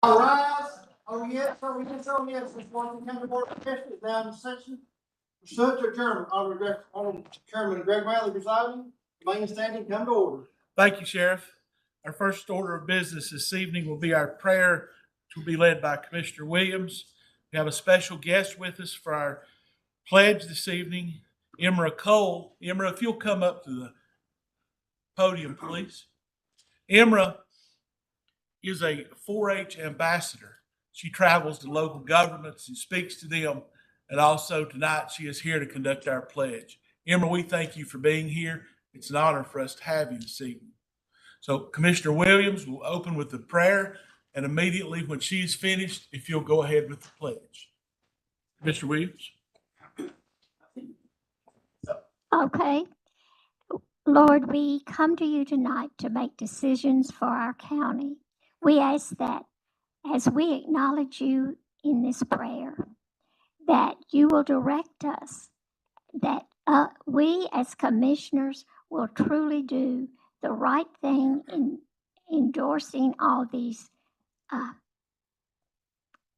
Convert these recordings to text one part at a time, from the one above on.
All rise. Oh, yes, oh, yes, oh, yes. This one come to board of commissioners now in session. Pursuant to adjournment, Honorable Chairman Greg Riley presiding, remain standing, come to order. Thank you, Sheriff. Our first order of business this evening will be our prayer, which will be led by Commissioner Williams. We have a special guest with us for our pledge this evening, Emra Cole. Emra, if you'll come up to the podium, please. Emra is a 4-H ambassador. She travels to local governments and speaks to them, and also tonight she is here to conduct our pledge. Emma, we thank you for being here. It's an honor for us to have you this evening. So Commissioner Williams will open with the prayer, and immediately when she's finished, if you'll go ahead with the pledge. Mr. Williams. Okay. Lord, we come to you tonight to make decisions for our county. We ask that as we acknowledge you in this prayer, that you will direct us, that we as commissioners will truly do the right thing in endorsing all these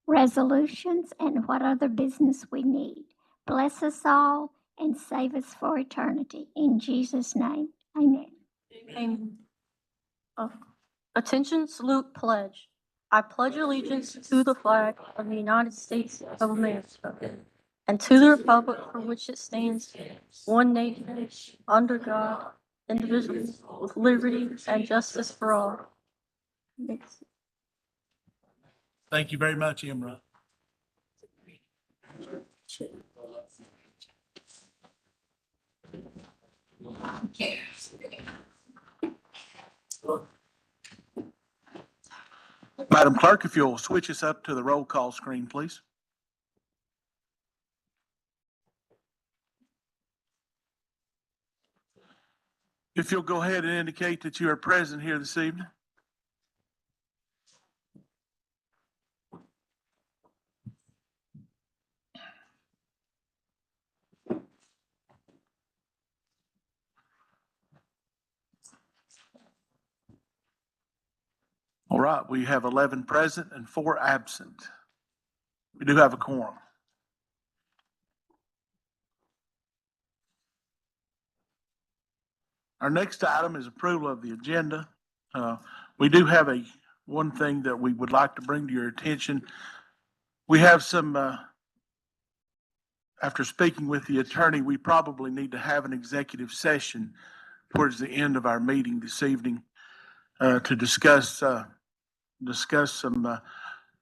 resolutions and what other business we need. Bless us all and save us for eternity. In Jesus' name, amen. Amen. Attention, salute, pledge. I pledge allegiance to the flag of the United States of America and to the republic for which it stands, one nation, under God, indivisible, with liberty and justice for all. Thank you very much, Emra. Madam Clerk, if you'll switch us up to the roll call screen, please. If you'll go ahead and indicate that you are present here this evening. All right, we have 11 present and 4 absent. We do have a quorum. Our next item is approval of the agenda. We do have one thing that we would like to bring to your attention. We have some, after speaking with the attorney, we probably need to have an executive session towards the end of our meeting this evening to discuss some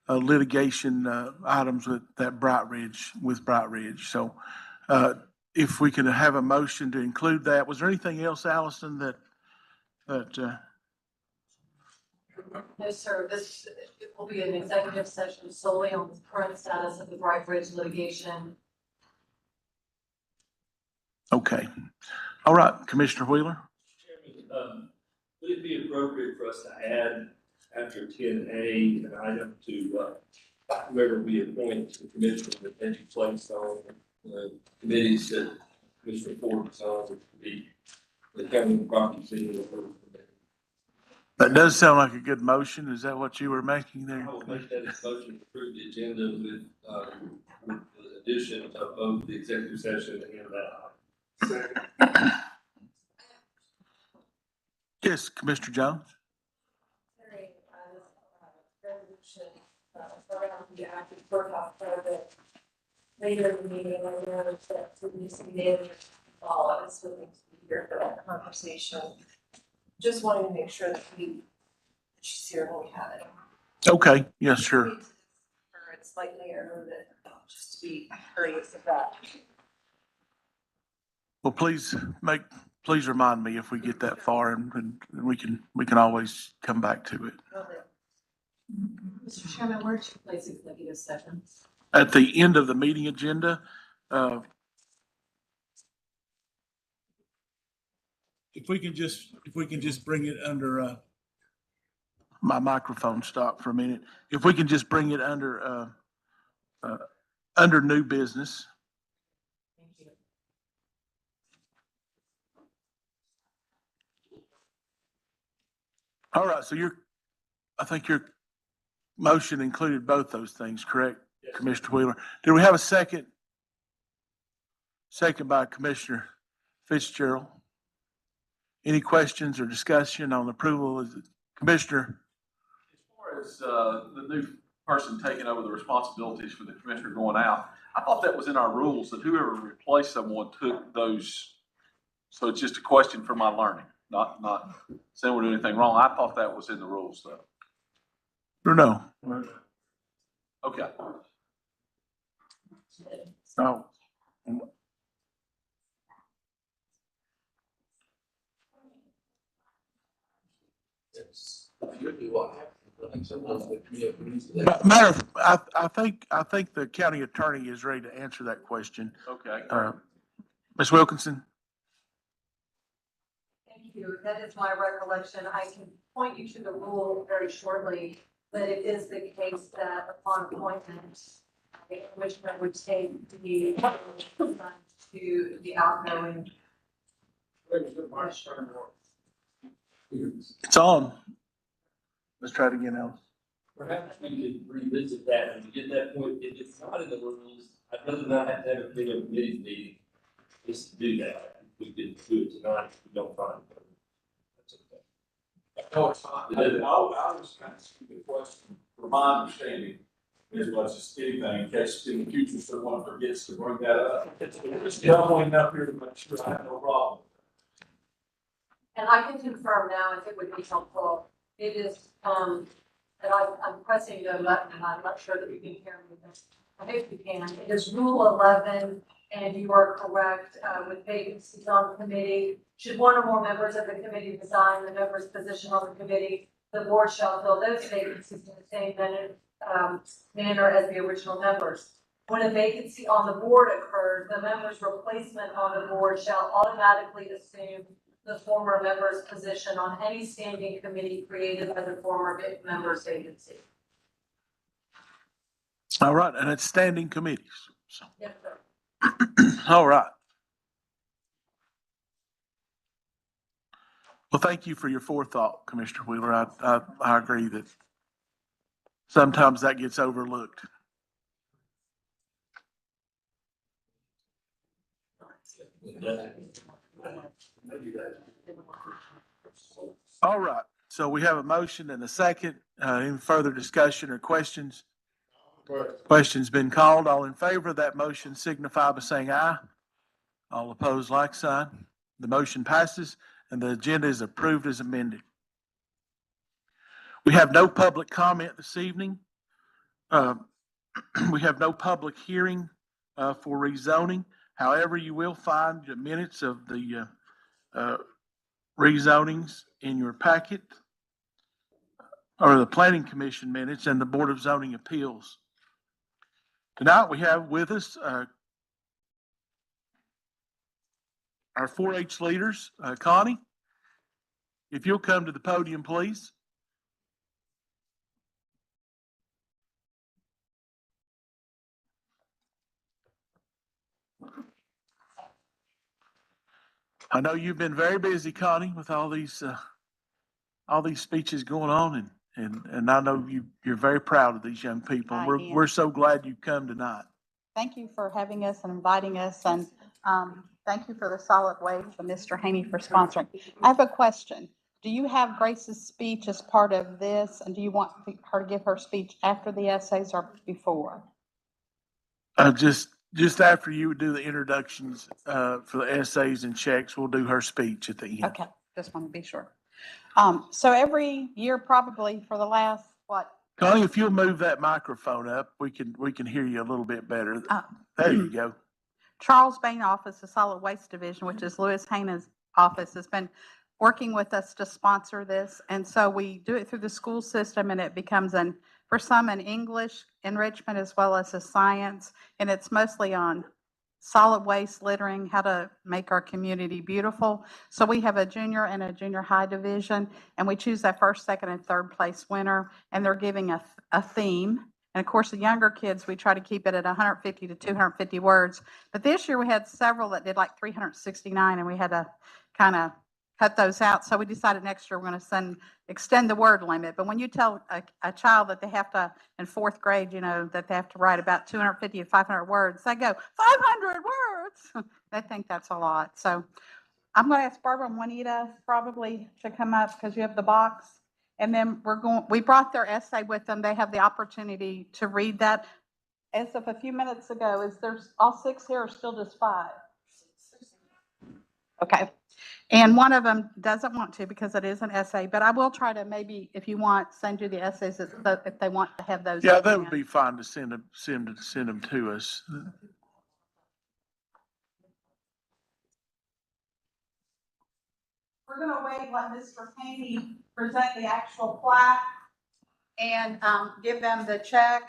litigation items with Bright Ridge. So if we can have a motion to include that. Was there anything else, Allison, that No, sir, this will be an executive session solely on the current status of the Bright Ridge litigation. Okay. All right, Commissioner Wheeler. Chairman, would it be appropriate for us to add after 10A an item to whoever we appoint to the commission that any place on committees that Commissioner Ford is on, which would be the county property city. That does sound like a good motion. Is that what you were making there? I will make that a motion to approve the agenda with the addition of both the executive session and that. Yes, Commissioner Jones. Around the active courthouse project later in the meeting, I know that to be submitted, I was willing to be here for that conversation. Just wanting to make sure that she's here when we have it. Okay, yes, sure. It's slightly earlier, just to be courteous of that. Well, please remind me if we get that far, and we can always come back to it. Mr. Chairman, where should you place executive sessions? At the end of the meeting agenda, if we can just bring it under, my microphone stopped for a minute. If we can just bring it under new business. Thank you. All right, so I think your motion included both those things, correct, Yes. Commissioner Wheeler? Did we have a second? Second by Commissioner Fitzgerald. Any questions or discussion on approval of the Commissioner? As far as the new person taking over the responsibilities for the commissioner going out, I thought that was in our rules that whoever replaced someone took those. So it's just a question for my learning, not saying we're doing anything wrong. I thought that was in the rules though. Or no? Okay. No. Matter, I think the county attorney is ready to answer that question. Okay. Ms. Wilkinson? Thank you. That is my recollection. I can point you to the rule very shortly, but it is the case that upon appointment, the commissioner would take the to the outgoing. It's on. Let's try it again, Alice. Perhaps we could revisit that and get that point. If it's not in the rules, I'd rather not have to have a committee meeting just to do that. We could do it tonight if we don't find it. That's okay. No, it's not. I was kind of asking the question, from my understanding, as much as anything, in case in the future someone forgets to bring that up. Just going up here to make sure I have no problem. And I can confirm now if it would be helpful. It is, and I'm pressing the button, and I'm not sure that you can hear me, but I hope you can. It is Rule 11, and you are correct, with vacancies on the committee. Should one or more members of the committee resign the member's position on the committee, the board shall fill those vacancies in the same manner as the original members. When a vacancy on the board occurs, the member's replacement on the board shall automatically assume the former member's position on any standing committee created by the former member's vacancy. All right, and it's standing committees. So, Yes, sir. all right. Well, thank you for your forethought, Commissioner Wheeler. I agree that sometimes that gets overlooked. All right, so we have a motion and a second. Any further discussion or questions? Question's been called. All in favor of that motion signify by saying aye. All opposed, like sign. The motion passes and the agenda is approved as amended. We have no public comment this evening. We have no public hearing for rezoning. However, you will find the minutes of the rezonings in your packet, or the Planning Commission minutes and the Board of Zoning Appeals. Tonight we have with us our 4-H leaders. Connie, if you'll come to the podium, please. I know you've been very busy, Connie, with all these speeches going on, and I know you're very proud of these young people. I am. We're so glad you've come tonight. Thank you for having us and inviting us, and thank you for the solid waste and Mr. Haney for sponsoring. I have a question. Do you have Grace's speech as part of this, and do you want her to give her speech after the essays or before? Just after you do the introductions for the essays and checks, we'll do her speech at the end. Okay, just want to be sure. So every year, probably for the last, Connie, if you'll move that microphone up, we can hear you a little bit better. There you go. Charles Bain Office, the Solid Waste Division, which is Louis Haney's office, has been working with us to sponsor this. And so we do it through the school system, and it becomes for some an English enrichment as well as a science. And it's mostly on solid waste, littering, how to make our community beautiful. So we have a junior and a junior high division, and we choose that first, second, and third place winner, and they're giving a theme. And of course, the younger kids, we try to keep it at 150 to 250 words. But this year we had several that did like 369, and we had to kind of cut those out. So we decided next year we're going to extend the word limit. But when you tell a child that they have to, in fourth grade, that they have to write about 250 to 500 words, they go, 500 words. They think that's a lot. So I'm going to ask Barbara and Juanita probably to come up because you have the box. And then we brought their essay with them. They have the opportunity to read that. As of a few minutes ago, there's all 6 here or still just 5? Okay. And one of them doesn't want to because it is an essay, but I will try to maybe, if you want, send you the essays if they want to have those. Yeah, that would be fine to send them to us. We're going to wait, let Mr. Haney present the actual plaque and give them the check.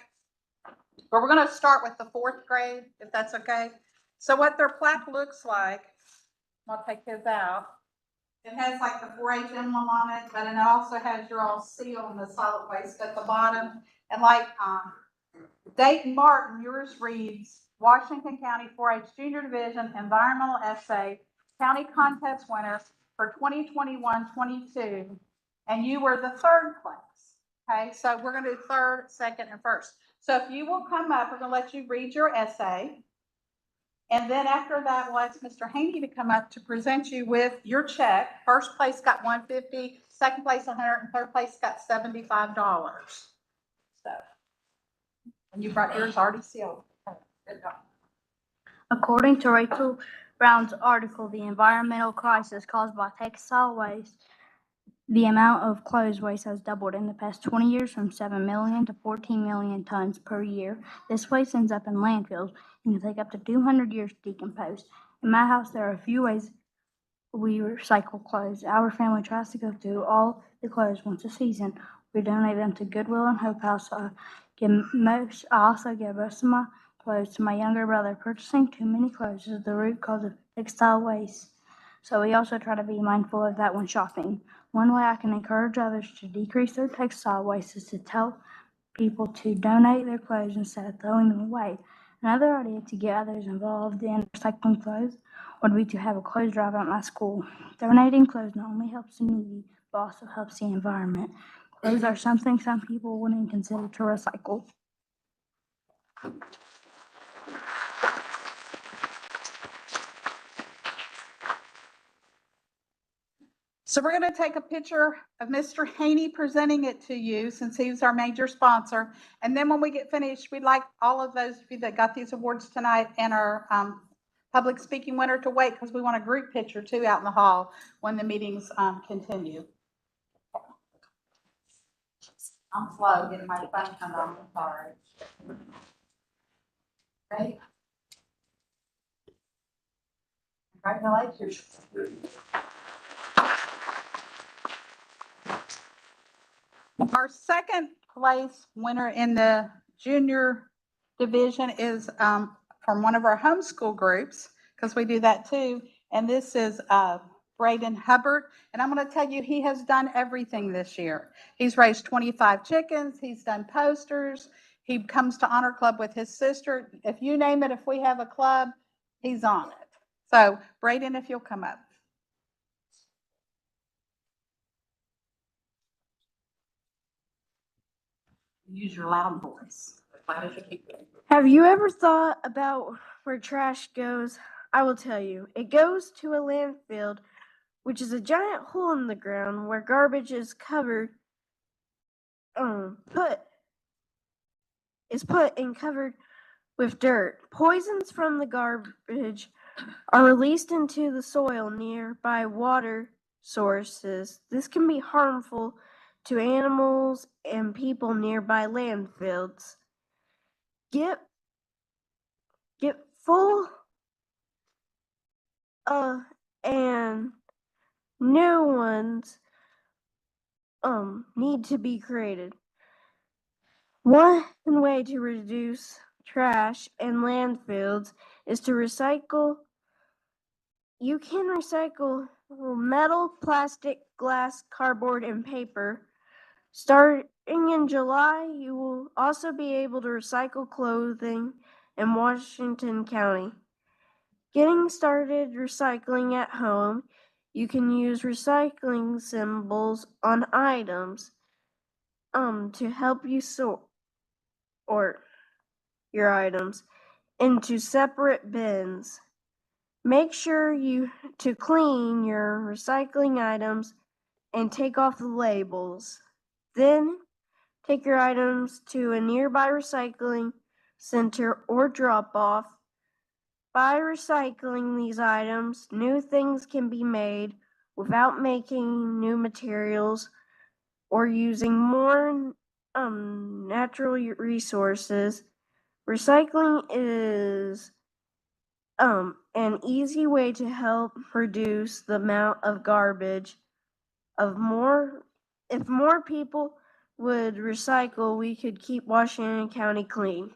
But we're going to start with the 4th grade, if that's okay. So what their plaque looks like, I'll take his out. It has like the 4-H emblem on it, but it also has your all seal and the solid waste at the bottom. And like Dayton Martin, yours reads, Washington County 4-H Junior Division Environmental Essay County Contest winner for 2021-22. And you were the 3rd place. Okay, so we're going to do 3rd, 2nd, and 1st. So if you will come up, we're going to let you read your essay. And then after that, we'll ask Mr. Haney to come up to present you with your check. 1st place got $150, 2nd place $100, and 3rd place got $75. So, and you brought yours already sealed. Good job. According to Rachel Brown's article, The Environmental Crisis Caused by Textile Waste, The amount of clothes waste has doubled in the past 20 years from 7 million to 14 million tons per year. This waste ends up in landfills and can take up to 200 years to decompose. In my house, there are a few ways we recycle clothes. Our family tries to go through all the clothes once a season. We donate them to Goodwill and Hope House. I also give most of my clothes to my younger brother. Purchasing too many clothes is the root cause of textile waste. So we also try to be mindful of that when shopping. One way I can encourage others to decrease their textile waste is to tell people to donate their clothes instead of throwing them away. Another idea to get others involved in recycling clothes would be to have a clothes drive at my school. Donating clothes not only helps the needy, but also helps the environment. Clothes are something some people wouldn't consider to recycle. So we're going to take a picture of Mr. Haney presenting it to you since he was our major sponsor. And then when we get finished, we'd like all of those of you that got these awards tonight and our public speaking winner to wait because we want a group picture too out in the hall when the meetings continue. I'm slow getting my phone turned on, I'm sorry. Ready? Congratulations. Our second place winner in the junior division is from one of our homeschool groups, because we do that too. And this is Braden Hubbard. And I'm going to tell you, he has done everything this year. He's raised 25 chickens. He's done posters. He comes to Honor Club with his sister. If you name it, if we have a club, he's on it. So Braden, if you'll come up. Use your loud voice. Have you ever thought about where trash goes? I will tell you. It goes to a landfill, which is a giant hole in the ground where garbage is covered, put and covered with dirt. Poisons from the garbage are released into the soil nearby water sources. This can be harmful to animals and people nearby landfills. Get full and new ones need to be created. One way to reduce trash in landfills is to recycle. You can recycle metal, plastic, glass, cardboard, and paper. Starting in July, you will also be able to recycle clothing in Washington County. Getting started recycling at home, you can use recycling symbols on items to help you sort your items into separate bins. Make sure to clean your recycling items and take off the labels. Then take your items to a nearby recycling center or drop off. By recycling these items, new things can be made without making new materials or using more natural resources. Recycling is an easy way to help reduce the amount of garbage. If more people would recycle, we could keep Washington County clean.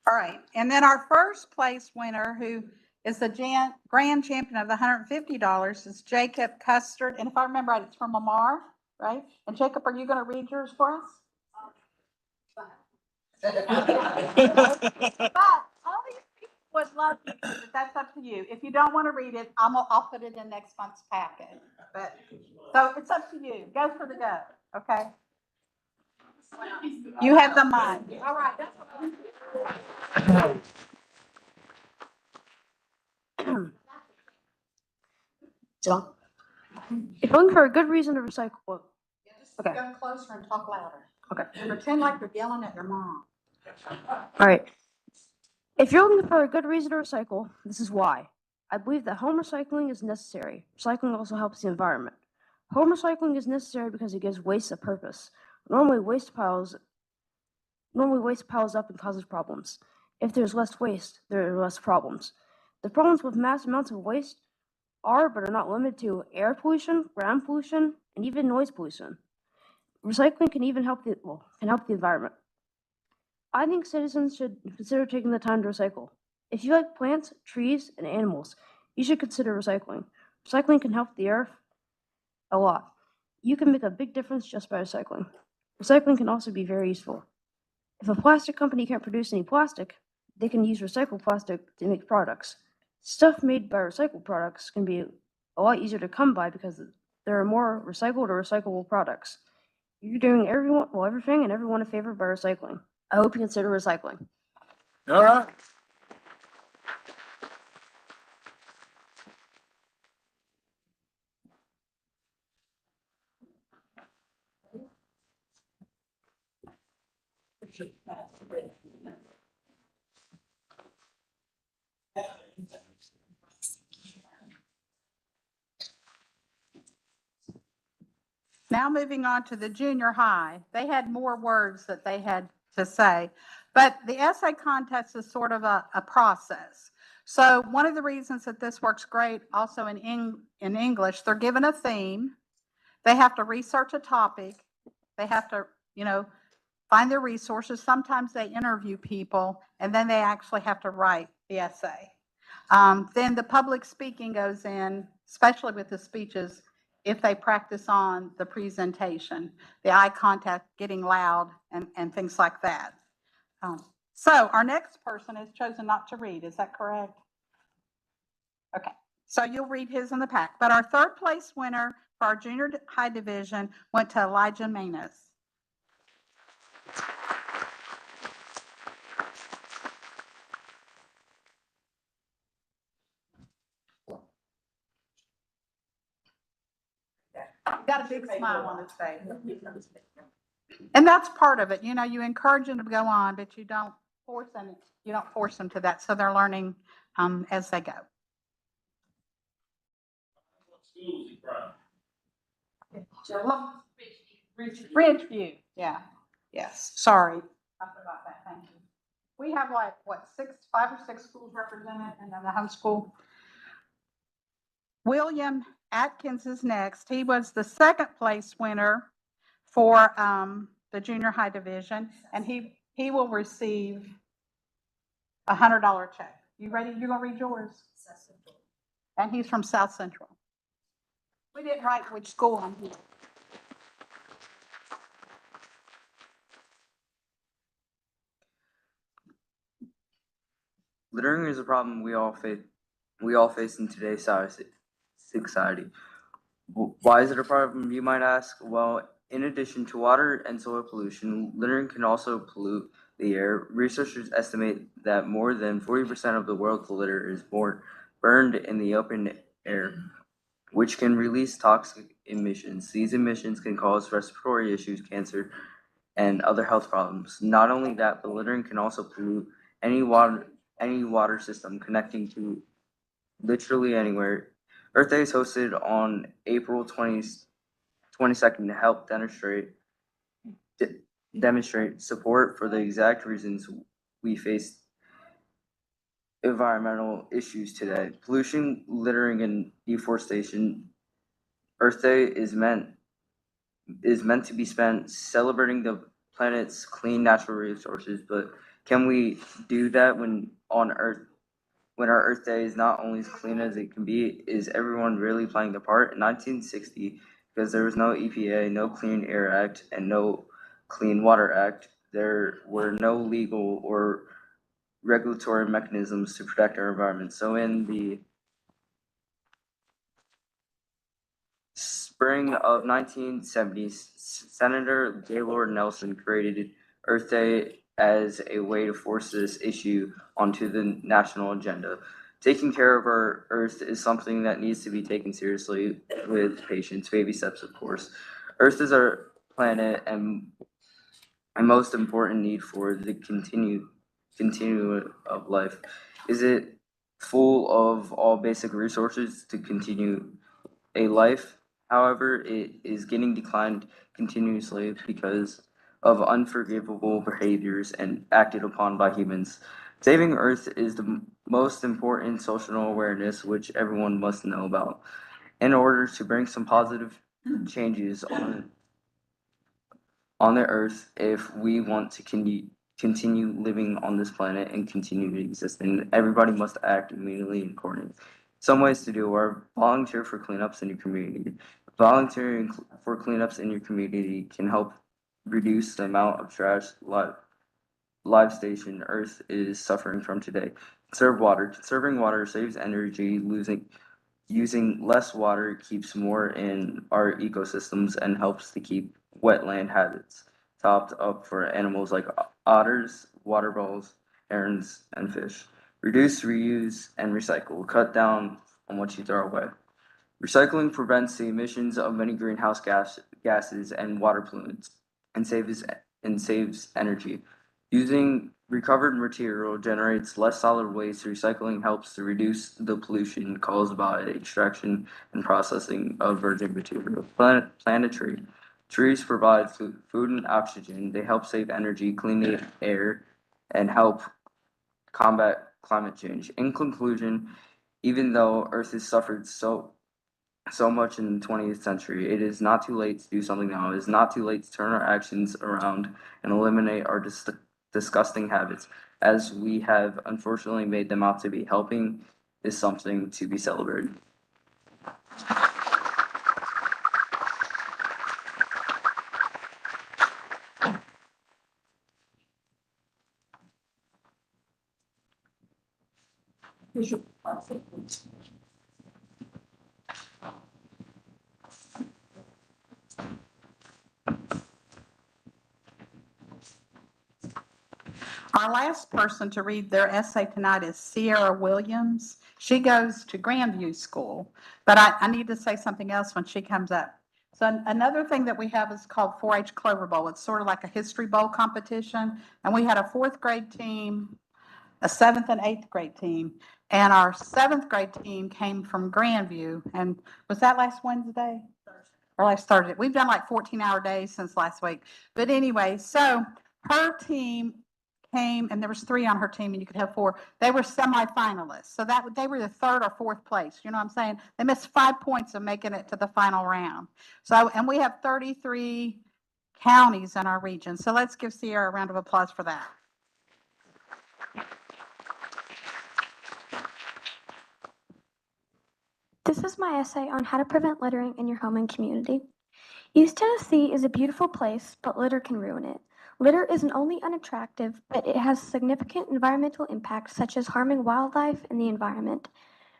All right, and then our first place winner, who is the grand champion of the $150, is Jacob Custard. And if I remember right, it's from Lamar, right? And Jacob, are you going to read yours for us? But all these people would love you, but that's up to you. If you don't want to read it, I'll put it in next month's packet. But so it's up to you. Go for the go, okay? You have the mic. All right. So, if you're looking for a good reason to recycle, okay. Come closer and talk louder. Okay. Pretend like you're yelling at your mom. All right. If you're looking for a good reason to recycle, this is why. I believe that home recycling is necessary. Recycling also helps the environment. Home recycling is necessary because it gives waste a purpose. Normally waste piles up and causes problems. If there's less waste, there are less problems. The problems with mass amounts of waste are, but are not limited to, air pollution, ground pollution, and even noise pollution. Recycling can even help the environment. I think citizens should consider taking the time to recycle. If you like plants, trees, and animals, you should consider recycling. Recycling can help the earth a lot. You can make a big difference just by recycling. Recycling can also be very useful. If a plastic company can't produce any plastic, they can use recycled plastic to make products. Stuff made by recycled products can be a lot easier to come by because there are more recycled or recyclable products. You're doing everything and everyone a favor by recycling. I hope you consider recycling. All right. Now moving on to the junior high, they had more words that they had to say, but the essay contest is sort of a process. So one of the reasons that this works great also in English, they're given a theme, they have to research a topic, they have to, find their resources. Sometimes they interview people, and then they actually have to write the essay. Then the public speaking goes in, especially with the speeches, if they practice on the presentation, the eye contact, getting loud, and things like that. So our next person has chosen not to read. Is that correct? Okay. So you'll read his in the pack. But our third place winner for our junior high division went to Elijah Manus. Got a big smile on his face. And that's part of it. You encourage them to go on, but you don't force them to that. So they're learning as they go. What school is he from? Ridgeview. Yeah. Yes. Sorry. I forgot that. Thank you. We have 5 or 6 schools represented, and then the homeschool. William Atkins is next. He was the second place winner for the junior high division, and he will receive a $100 check. You ready? You're gonna read yours? South Central. And he's from South Central. We didn't write which school on here. Littering is a problem we all face in today's society. Why is it a problem, you might ask? Well, in addition to water and soil pollution, littering can also pollute the air. Researchers estimate that more than 40% of the world's litter is burned in the open air, which can release toxic emissions. These emissions can cause respiratory issues, cancer, and other health problems. Not only that, but littering can also pollute any water system connecting to literally anywhere. Earth Day is hosted on April 22nd to help demonstrate support for the exact reasons we face environmental issues today. Pollution, littering, and deforestation. Earth Day is meant to be spent celebrating the planet's clean natural resources, but can we do that when our Earth Day is not only as clean as it can be? Is everyone really playing their part? In 1960, because there was no EPA, no Clean Air Act, and no Clean Water Act, there were no legal or regulatory mechanisms to protect our environment. So in the spring of 1970, Senator Gaylord Nelson created Earth Day as a way to force this issue onto the national agenda. Taking care of our Earth is something that needs to be taken seriously with patience, baby steps, of course. Earth is our planet and most important need for the continuum of life. Is it full of all basic resources to continue a life? However, it is getting declined continuously because of unforgivable behaviors and acted upon by humans. Saving Earth is the most important social awareness which everyone must know about. In order to bring some positive changes on the Earth, if we want to continue living on this planet and continue to exist, and everybody must act immediately and accordingly. Some ways to do are volunteer for cleanups in your community. Volunteering for cleanups in your community can help reduce the amount of trash live station Earth is suffering from today. Conserve water. Conserving water saves energy. Using less water keeps more in our ecosystems and helps to keep wetland habits topped up for animals like otters, water voles, herons, and fish. Reduce, reuse, and recycle. Cut down on what you throw away. Recycling prevents the emissions of many greenhouse gases and water pollutants and saves energy. Using recovered material generates less solid waste. Recycling helps to reduce the pollution caused by extraction and processing of virgin material. Plant a tree. Trees provide food and oxygen. They help save energy, clean the air, and help combat climate change. In conclusion, even though Earth has suffered so much in the 20th century, it is not too late to do something now. It is not too late to turn our actions around and eliminate our disgusting habits, as we have unfortunately made them out to be. Helping is something to be celebrated. Our last person to read their essay tonight is Sierra Williams. She goes to Grandview School, but I need to say something else when she comes up. So another thing that we have is called 4-H Clover Bowl. It's sort of like a history bowl competition. And we had a 4th grade team, a 7th and 8th grade team. And our 7th grade team came from Grandview. And was that last Wednesday? Or last Thursday? We've done like 14-hour days since last week. But anyway, so her team came, and there was 3 on her team, and you could have 4. They were semifinalists, so that they were the 3rd or 4th place. You know what I'm saying? They missed 5 points of making it to the final round. So, and we have 33 counties in our region. So let's give Sierra a round of applause for that. This is my essay on how to prevent littering in your home and community. East Tennessee is a beautiful place, but litter can ruin it. Litter isn't only unattractive, but it has significant environmental impacts such as harming wildlife and the environment.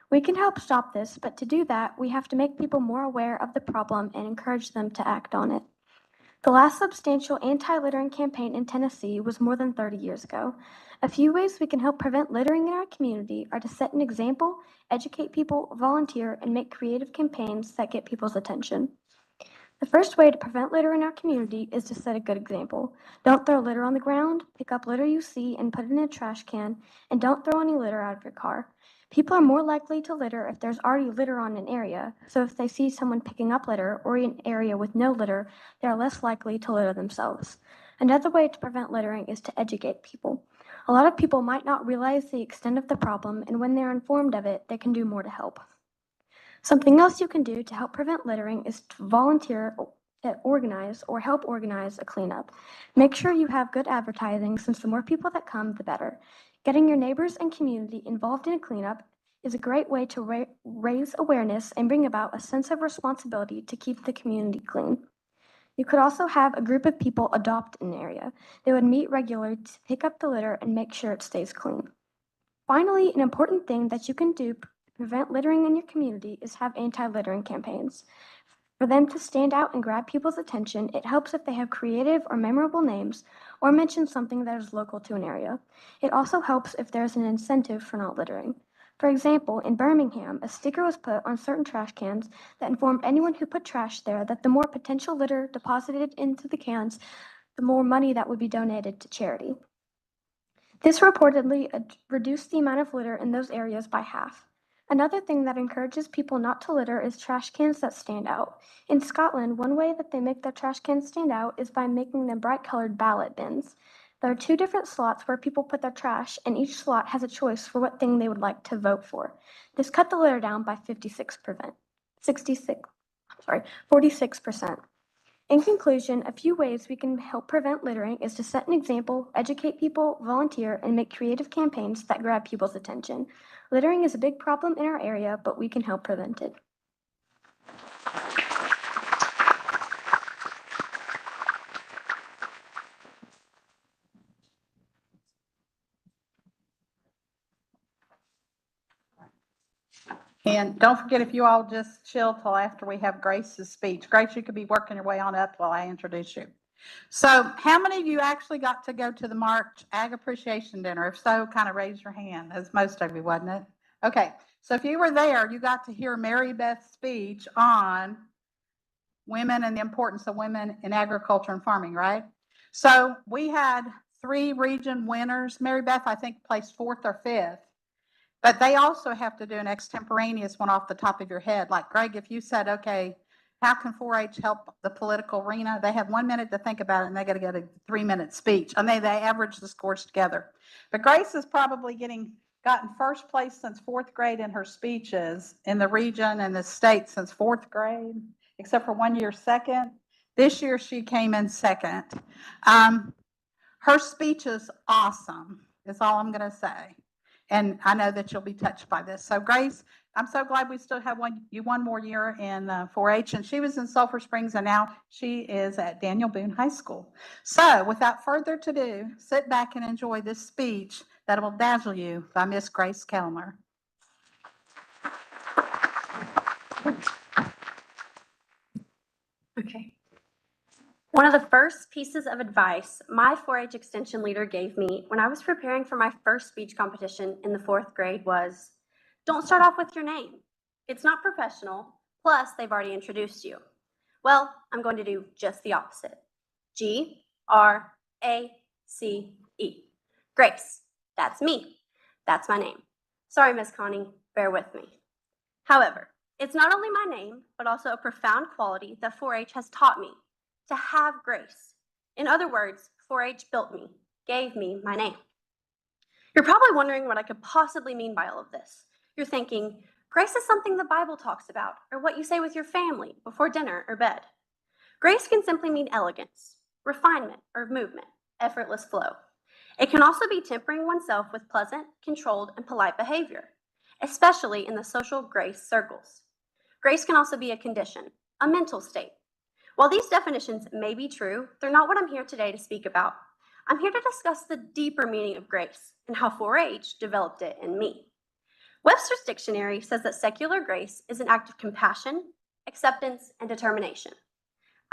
We can help stop this, but to do that, we have to make people more aware of the problem and encourage them to act on it. The last substantial anti-littering campaign in Tennessee was more than 30 years ago. A few ways we can help prevent littering in our community are to set an example, educate people, volunteer, and make creative campaigns that get people's attention. The first way to prevent litter in our community is to set a good example. Don't throw litter on the ground, pick up litter you see and put it in a trash can, and don't throw any litter out of your car. People are more likely to litter if there's already litter on an area, so if they see someone picking up litter or an area with no litter, they are less likely to litter themselves. Another way to prevent littering is to educate people. A lot of people might not realize the extent of the problem, and when they're informed of it, they can do more to help. Something else you can do to help prevent littering is to volunteer to organize or help organize a cleanup. Make sure you have good advertising, since the more people that come, the better. Getting your neighbors and community involved in a cleanup is a great way to raise awareness and bring about a sense of responsibility to keep the community clean. You could also have a group of people adopt an area. They would meet regularly to pick up the litter and make sure it stays clean. Finally, an important thing that you can do to prevent littering in your community is have anti-littering campaigns. For them to stand out and grab people's attention, it helps if they have creative or memorable names or mention something that is local to an area. It also helps if there's an incentive for not littering. For example, in Birmingham, a sticker was put on certain trash cans that informed anyone who put trash there that the more potential litter deposited into the cans, the more money that would be donated to charity. This reportedly reduced the amount of litter in those areas by half. Another thing that encourages people not to litter is trash cans that stand out. In Scotland, one way that they make their trash cans stand out is by making them bright-colored ballot bins. There are 2 different slots where people put their trash, and each slot has a choice for what thing they would like to vote for. This cut the litter down by 46%. In conclusion, a few ways we can help prevent littering is to set an example, educate people, volunteer, and make creative campaigns that grab people's attention. Littering is a big problem in our area, but we can help prevent it. And don't forget, if you all just chill till after we have Grace's speech. Grace, you could be working your way on up while I introduce you. So how many of you actually got to go to the March Ag Appreciation Dinner? If so, kind of raise your hand. That's most of you, wasn't it? Okay, so if you were there, you got to hear Mary Beth's speech on women and the importance of women in agriculture and farming, right? So we had 3 region winners. Mary Beth, I think, placed 4th or 5th. But they also have to do an extemporaneous one off the top of your head. Like, Greg, if you said, okay, how can 4-H help the political arena? They have 1 minute to think about it, and they got to get a 3-minute speech. I mean, they average the scores together. But Grace is probably gotten first place since 4th grade in her speeches in the region and the state since 4th grade, except for 1 year second. This year she came in second. Her speech is awesome, is all I'm going to say. And I know that you'll be touched by this. So Grace, I'm so glad we still have you one more year in 4-H, and she was in Sulphur Springs, and now she is at Daniel Boone High School. So without further ado, sit back and enjoy this speech that will dazzle you by Miss Grace Kellner. Okay. One of the first pieces of advice my 4-H extension leader gave me when I was preparing for my first speech competition in the 4th grade was, don't start off with your name. It's not professional, plus they've already introduced you. Well, I'm going to do just the opposite. Grace. Grace. That's me. That's my name. Sorry, Miss Connie, bear with me. However, it's not only my name, but also a profound quality that 4-H has taught me. To have grace. In other words, 4-H built me, gave me my name. You're probably wondering what I could possibly mean by all of this. You're thinking, grace is something the Bible talks about, or what you say with your family before dinner or bed. Grace can simply mean elegance, refinement, or movement, effortless flow. It can also be tempering oneself with pleasant, controlled, and polite behavior, especially in the social grace circles. Grace can also be a condition, a mental state. While these definitions may be true, they're not what I'm here today to speak about. I'm here to discuss the deeper meaning of grace and how 4-H developed it in me. Webster's dictionary says that secular grace is an act of compassion, acceptance, and determination.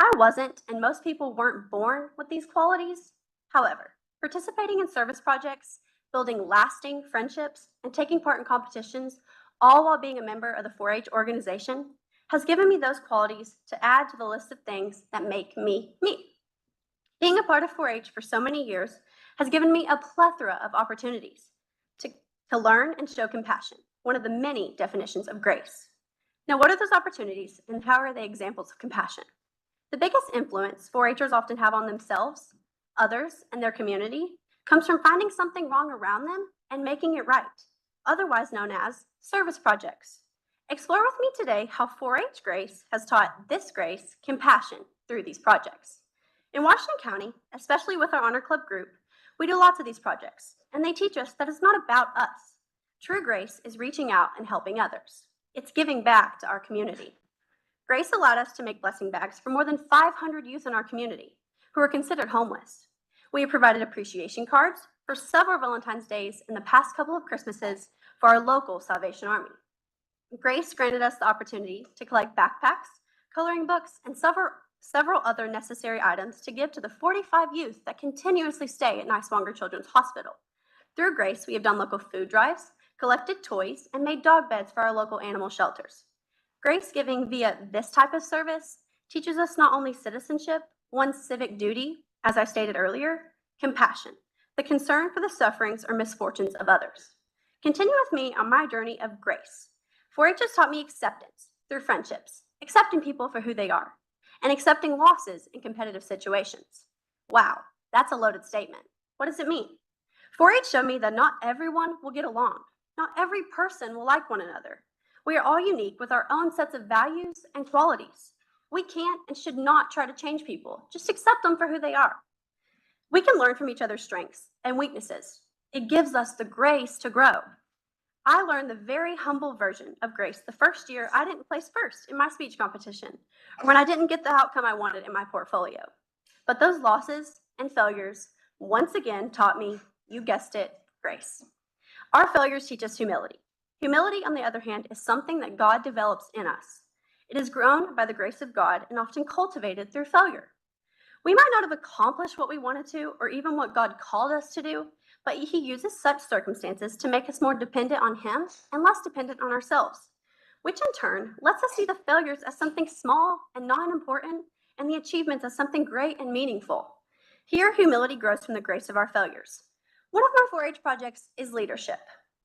I wasn't, and most people weren't born with these qualities. However, participating in service projects, building lasting friendships, and taking part in competitions, all while being a member of the 4-H organization, has given me those qualities to add to the list of things that make me me. Being a part of 4-H for so many years has given me a plethora of opportunities to learn and show compassion, one of the many definitions of grace. Now, what are those opportunities and how are they examples of compassion? The biggest influence 4-Hers often have on themselves, others, and their community comes from finding something wrong around them and making it right, otherwise known as service projects. Explore with me today how 4-H Grace has taught this grace compassion through these projects. In Washington County, especially with our Honor Club group, we do lots of these projects, and they teach us that it's not about us. True grace is reaching out and helping others. It's giving back to our community. Grace allowed us to make blessing bags for more than 500 youth in our community who are considered homeless. We have provided appreciation cards for several Valentine's Days and the past couple of Christmases for our local Salvation Army. Grace granted us the opportunity to collect backpacks, coloring books, and several other necessary items to give to the 45 youth that continuously stay at Niswonger Children's Hospital. Through Grace, we have done local food drives, collected toys, and made dog beds for our local animal shelters. Grace giving via this type of service teaches us not only citizenship, one's civic duty, as I stated earlier, compassion, the concern for the sufferings or misfortunes of others. Continue with me on my journey of grace. 4-H has taught me acceptance through friendships, accepting people for who they are, and accepting losses in competitive situations. Wow, that's a loaded statement. What does it mean? 4-H showed me that not everyone will get along. Not every person will like one another. We are all unique with our own sets of values and qualities. We can't and should not try to change people. Just accept them for who they are. We can learn from each other's strengths and weaknesses. It gives us the grace to grow. I learned the very humble version of grace the first year I didn't place first in my speech competition, or when I didn't get the outcome I wanted in my portfolio. But those losses and failures once again taught me, you guessed it, grace. Our failures teach us humility. Humility, on the other hand, is something that God develops in us. It is grown by the grace of God and often cultivated through failure. We might not have accomplished what we wanted to, or even what God called us to do, but He uses such circumstances to make us more dependent on Him and less dependent on ourselves, which in turn lets us see the failures as something small and not important, and the achievements as something great and meaningful. Here, humility grows from the grace of our failures. One of my 4-H projects is leadership.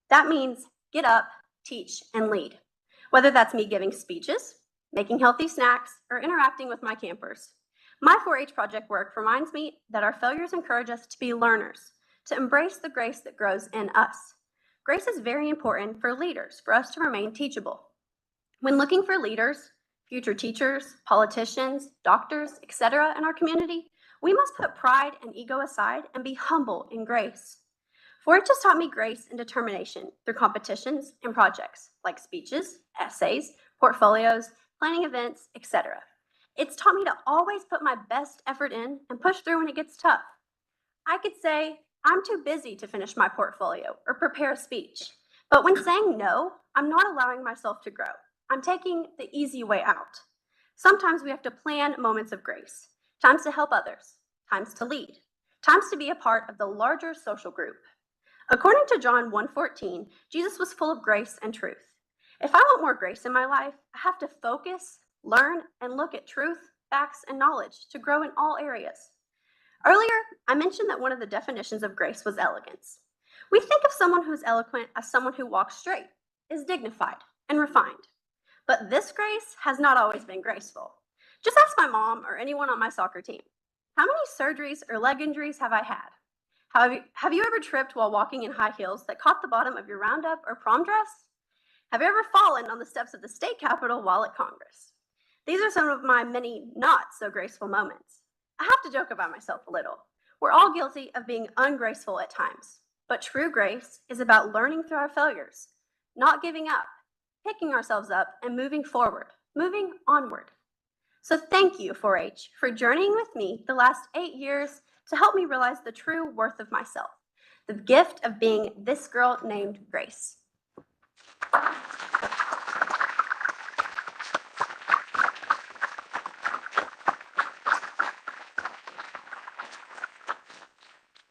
That means get up, teach, and lead. Whether that's me giving speeches, making healthy snacks, or interacting with my campers. My 4-H project work reminds me that our failures encourage us to be learners, to embrace the grace that grows in us. Grace is very important for leaders, for us to remain teachable. When looking for leaders, future teachers, politicians, doctors, etc. in our community, we must put pride and ego aside and be humble in grace. 4-H has taught me grace and determination through competitions and projects like speeches, essays, portfolios, planning events, etc. It's taught me to always put my best effort in and push through when it gets tough. I could say, I'm too busy to finish my portfolio or prepare a speech. But when saying no, I'm not allowing myself to grow. I'm taking the easy way out. Sometimes we have to plan moments of grace, times to help others, times to lead, times to be a part of the larger social group. According to John 1:14, Jesus was full of grace and truth. If I want more grace in my life, I have to focus, learn, and look at truth, facts, and knowledge to grow in all areas. Earlier, I mentioned that one of the definitions of grace was elegance. We think of someone who is eloquent as someone who walks straight, is dignified, and refined. But this grace has not always been graceful. Just ask my mom or anyone on my soccer team. How many surgeries or leg injuries have I had? Have you ever tripped while walking in high heels that caught the bottom of your roundup or prom dress? Have you ever fallen on the steps of the state capitol while at Congress? These are some of my many not so graceful moments. I have to joke about myself a little. We're all guilty of being ungraceful at times, but true grace is about learning through our failures, not giving up, picking ourselves up, and moving forward, moving onward. So thank you, 4-H, for journeying with me the last 8 years to help me realize the true worth of myself, the gift of being this girl named Grace.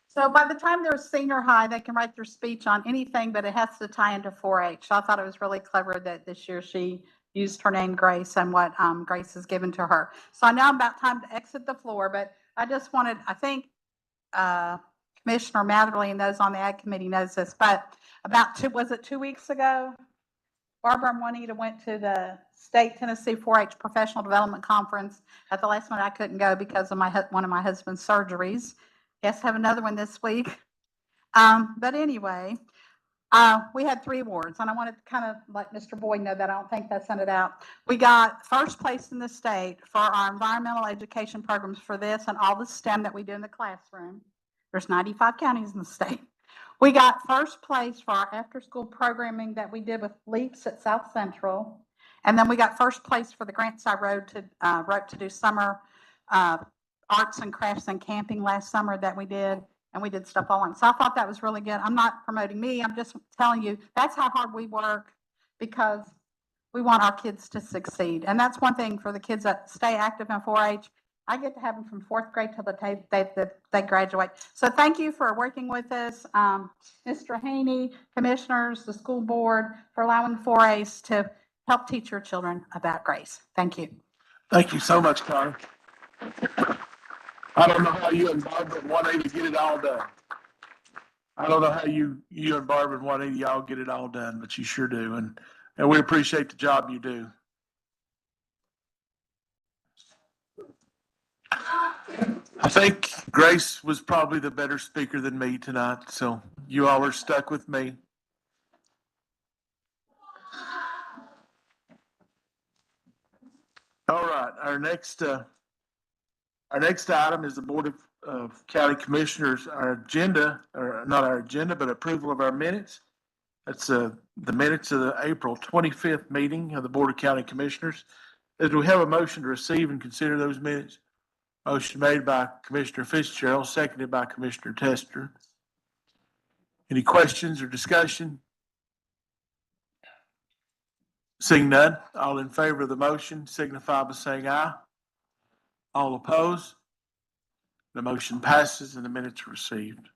So by the time they're senior high, they can write their speech on anything, but it has to tie into 4-H. So I thought it was really clever that this year she used her name Grace and what Grace has given to her. So now about time to exit the floor, but I just wanted, I think Commissioner Matherly and those on the Ag Committee knows this, but about 2 weeks ago, Barbara and Juanita went to the State Tennessee 4-H Professional Development Conference. At the last minute, I couldn't go because of one of my husband's surgeries. Guess have another one this week. But anyway, we had 3 awards, and I wanted to kind of let Mr. Boyd know that I don't think that sent it out. We got first place in the state for our environmental education programs for this and all the STEM that we do in the classroom. There's 95 counties in the state. We got first place for our after-school programming that we did with LEAPS at South Central. And then we got first place for the grants I wrote to do summer arts and crafts and camping last summer that we did. And we did stuff all on. So I thought that was really good. I'm not promoting me. I'm just telling you that's how hard we work because we want our kids to succeed. And that's one thing for the kids that stay active in 4-H. I get to have them from fourth grade till they graduate. So thank you for working with us, Mr. Haney, commissioners, the school board, for allowing 4A's to help teach your children about grace. Thank you. Thank you so much, Connor. I don't know how you and Barbara and 180 get it all done. I don't know how you and Barbara and 180 y'all get it all done, but you sure do. And we appreciate the job you do. I think Grace was probably the better speaker than me tonight, so you all are stuck with me. All right, our next item is the Board of County Commissioners, our agenda, or not our agenda, but approval of our minutes. That's the minutes of the April 25th meeting of the Board of County Commissioners. Do we have a motion to receive and consider those minutes? Motion made by Commissioner Fitzgerald, seconded by Commissioner Tester. Any questions or discussion? Seeing none, all in favor of the motion signify by saying aye. All opposed? The motion passes and the minutes are received.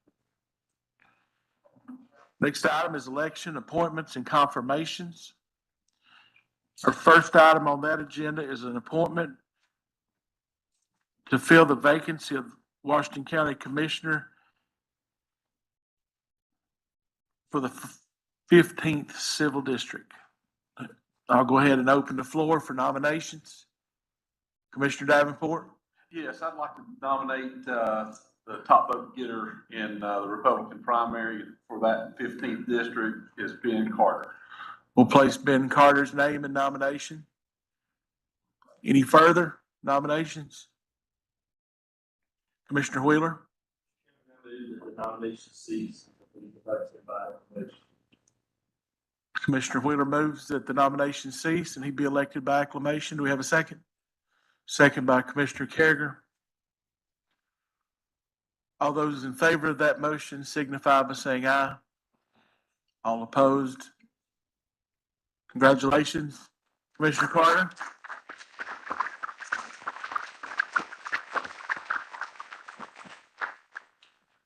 Next item is election, appointments, and confirmations. Our first item on that agenda is an appointment to fill the vacancy of Washington County Commissioner for the 15th Civil District. I'll go ahead and open the floor for nominations. Commissioner Davenport? Yes, I'd like to nominate the top vote getter in the Republican primary for that 15th district is Ben Carter. We'll place Ben Carter's name in nomination. Any further nominations? Commissioner Wheeler? The nomination cease. Commissioner Wheeler moves that the nomination cease and he be elected by acclamation. Do we have a second? Second by Commissioner Carriger. All those in favor of that motion signify by saying aye. All opposed? Congratulations, Commissioner Carter.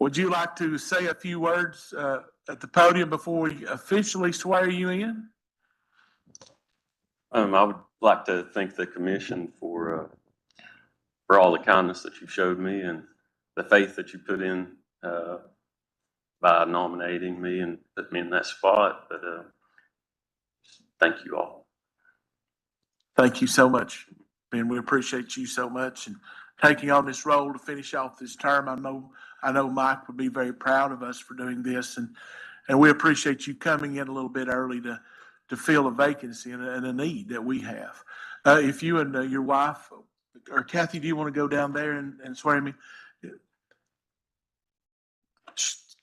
Would you like to say a few words at the podium before we officially swear you in? I would like to thank the commission for all the kindness that you showed me and the faith that you put in by nominating me and put me in that spot. But thank you all. Thank you so much, Ben. We appreciate you so much and taking on this role to finish off this term. I know Mike would be very proud of us for doing this, and we appreciate you coming in a little bit early to fill a vacancy and a need that we have. If you and your wife, or Kathy, do you want to go down there and swear me?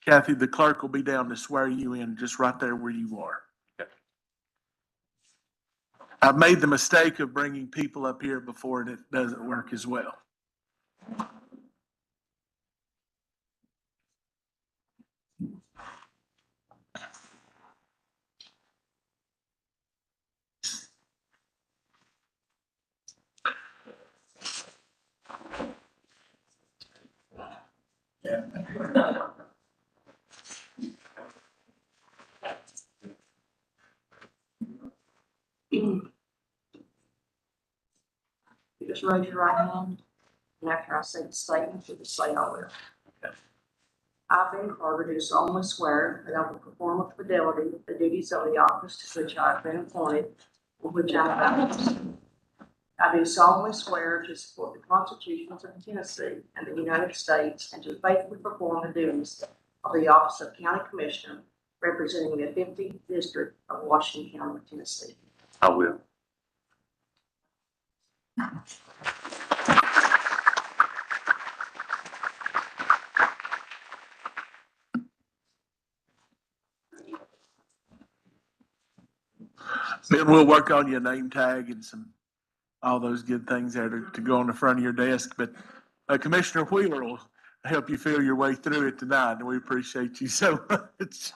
Kathy, the clerk will be down to swear you in just right there where you are. Okay. I've made the mistake of bringing people up here before and it doesn't work as well. You just raise your right hand, and after I say the statement, you just say I will. I, Ben Carter, do solemnly swear that I will perform with fidelity the duties of the office to which I have been appointed, and which I am about to assume. I do solemnly swear to support the constitutions of Tennessee and the United States, and to faithfully perform the duties of the office of County Commissioner, representing the 50th District of Washington County, Tennessee. I will. Ben, we'll work on your name tag and all those good things there to go on the front of your desk. But Commissioner Wheeler will help you feel your way through it tonight, and we appreciate you so much.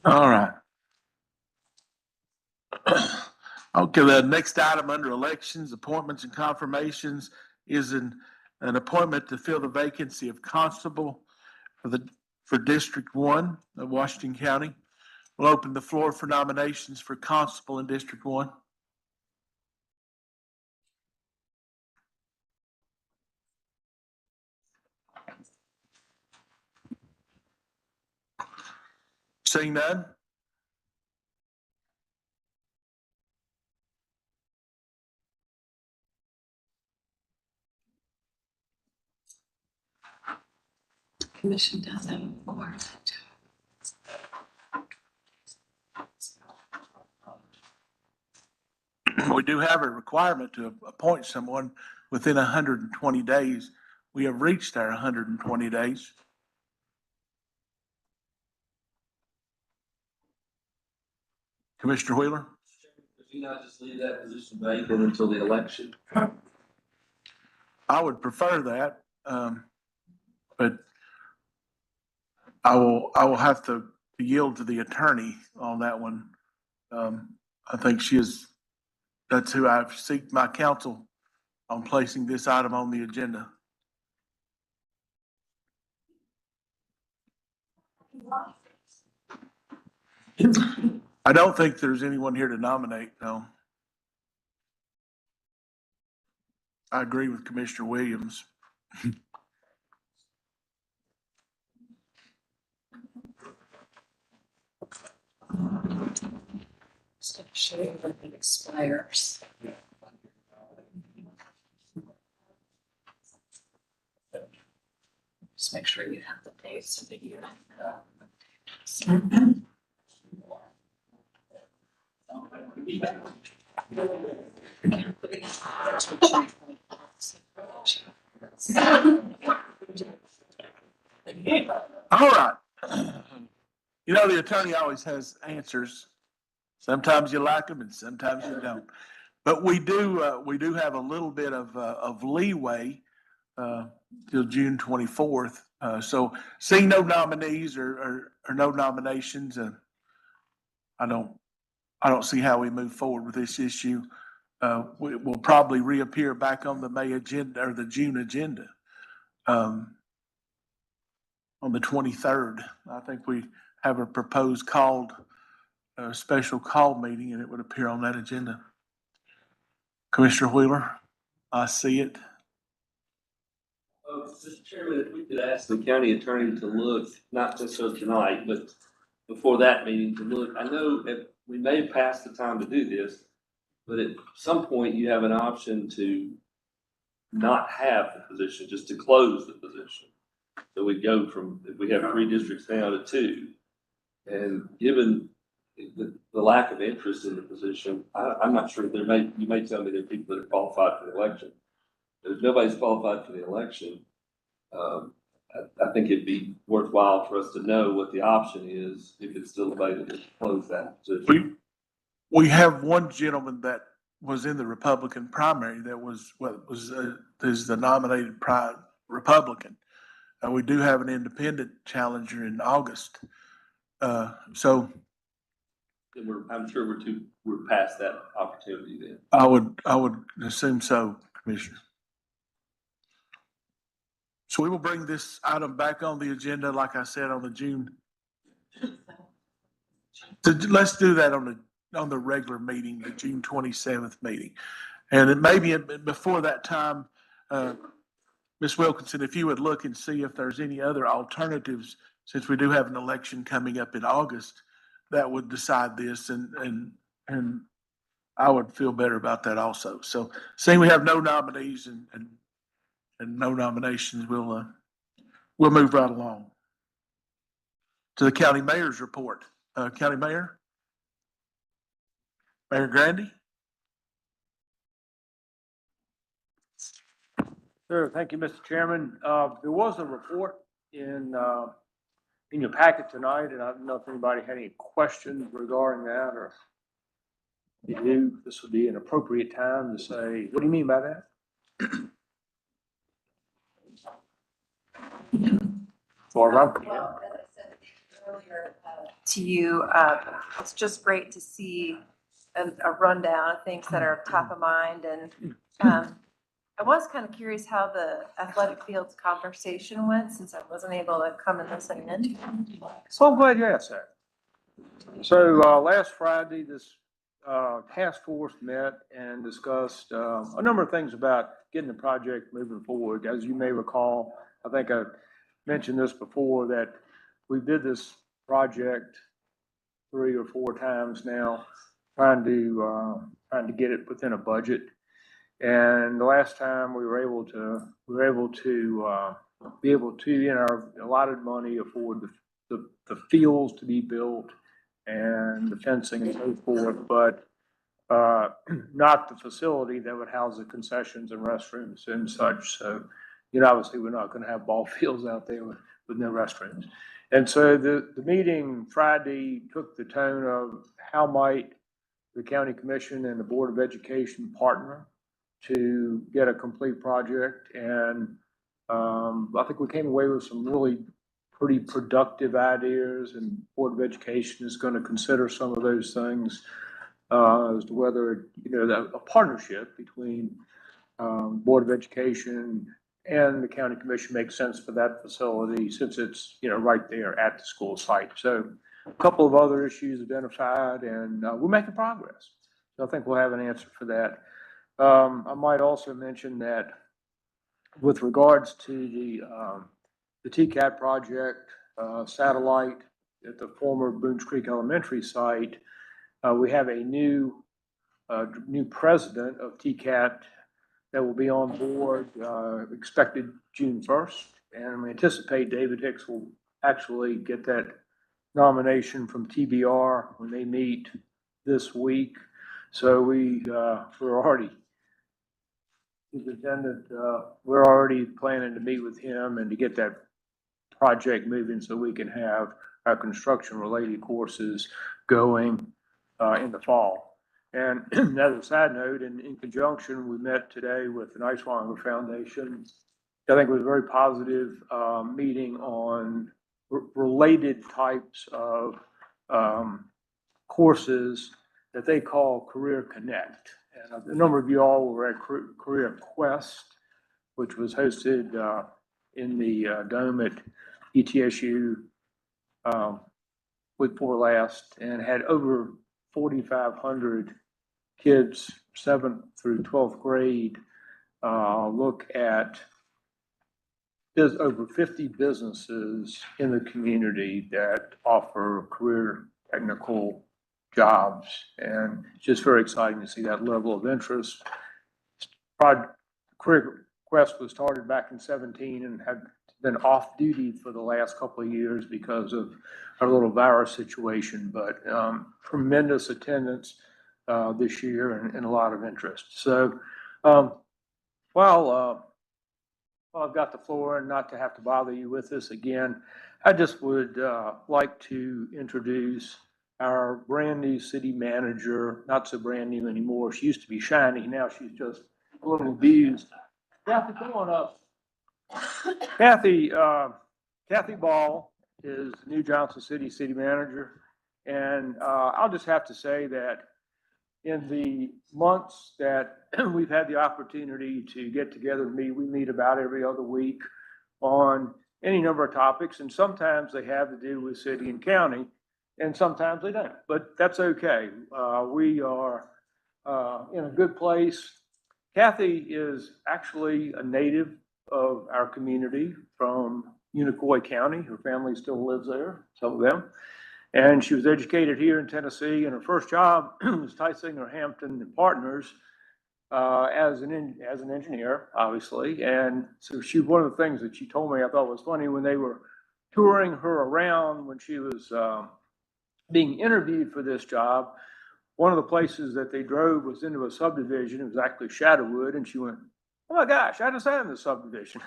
All right. Okay, the next item under elections, appointments and confirmations is an appointment to fill the vacancy of constable for District 1 of Washington County. We'll open the floor for nominations for constable in District 1. Seeing none? Commission doesn't award it. We do have a requirement to appoint someone within 120 days. We have reached our 120 days. Commissioner Wheeler? Could you not just leave that position vacant until the election? I would prefer that, but I will have to yield to the attorney on that one. I think that's who I seek my counsel on placing this item on the agenda. I don't think there's anyone here to nominate, no. I agree with Commissioner Williams. Just show you when it expires. Just make sure you have the dates of the year. All right. You know, the attorney always has answers. Sometimes you like them and sometimes you don't. But we do have a little bit of leeway till June 24th. So seeing no nominees or no nominations, I don't see how we move forward with this issue. We will probably reappear back on the May agenda or the June agenda on the 23rd. I think we have a proposed special call meeting, and it would appear on that agenda. Commissioner Wheeler, I see it. Mr. Chairman, if we could ask the county attorney to look, not just for tonight, but before that meeting to look. I know that we may pass the time to do this, but at some point you have an option to not have the position, just to close the position. So we go from, if we have 3 districts now to 2. And given the lack of interest in the position, I'm not sure you may tell me there are people that are qualified for the election. But if nobody's qualified for the election, I think it'd be worthwhile for us to know what the option is, if it's still available to close that position. We have one gentleman that was in the Republican primary that is the nominated Republican. We do have an independent challenger in August. So I'm sure we're past that opportunity then. I would assume so, Commissioner. So we will bring this item back on the agenda, like I said, on the June. Let's do that on the regular meeting, the June 27th meeting. And it may be before that time, Ms. Wilkinson, if you would look and see if there's any other alternatives, since we do have an election coming up in August, that would decide this, and I would feel better about that also. So seeing we have no nominees and no nominations, we'll move right along to the county mayor's report. County Mayor? Mayor Grandy? Sure. Thank you, Mr. Chairman. There was a report in your packet tonight, and I don't know if anybody had any questions regarding that, or if you do, this would be an appropriate time to say, what do you mean by that? Well, as I said earlier to you, it's just great to see a rundown of things that are top of mind, and, I was kind of curious how the athletic fields conversation went, since I wasn't able to come and listen in. So I'm glad you asked that. So, last Friday, this, task force met and discussed, a number of things about getting the project moving forward. As you may recall, I think I mentioned this before, that we did this project 3 or 4 times now, trying to get it within a budget. And the last time we were able to in our allotted money, afford the fields to be built and the fencing and so forth, but not the facility that would house the concessions and restrooms and such. So, obviously we're not going to have ball fields out there with no restrooms. And so the meeting Friday took the tone of how might the county commission and the Board of Education partner to get a complete project. And I think we came away with some really pretty productive ideas, and Board of Education is going to consider some of those things as to whether, a partnership between Board of Education and the county commission makes sense for that facility, since it's, right there at the school site. So a couple of other issues identified, and we're making progress. So I think we'll have an answer for that. I might also mention that with regards to the TCAT project, satellite at the former Boones Creek Elementary site, we have a new president of TCAT that will be on board, expected June 1st. And we anticipate David Hicks will actually get that nomination from TBR when they meet this week. So we're already planning to meet with him and to get that project moving, so we can have our construction related courses going in the fall. And as a side note, in conjunction, we met today with the Niswonger Foundation. I think it was a very positive meeting on related types of courses that they call Career Connect. And a number of you all were at Career Quest, which was hosted in the Dome at ETSU week before last, and had over 4,500 kids, 7th through 12th grade, look at there's over 50 businesses in the community that offer career technical jobs, and it's just very exciting to see that level of interest. Career Quest was started back in 2017 and had been off duty for the last couple of years because of our little virus situation, but tremendous attendance this year and a lot of interest. So while I've got the floor, and not to have to bother you with this again, I just would like to introduce our brand new city manager. Not so brand new anymore. She used to be shiny. Now she's just a little abused. Kathy, come on up. Kathy Ball is New Johnson City manager. And I'll just have to say that in the months that we've had the opportunity to get together and meet, we meet about every other week on any number of topics. And sometimes they have to do with city and county, and sometimes they don't, but that's okay. We are in a good place. Kathy is actually a native of our community from Unicoi County. Her family still lives there, some of them. And she was educated here in Tennessee, and her first job was Tysinger Hampton and Partners as an engineer, obviously. And so one of the things that she told me I thought was funny, when they were touring her around when she was being interviewed for this job, one of the places that they drove was into a subdivision. It was actually Shadowwood, and she went, "Oh my gosh, I just am in the subdivision."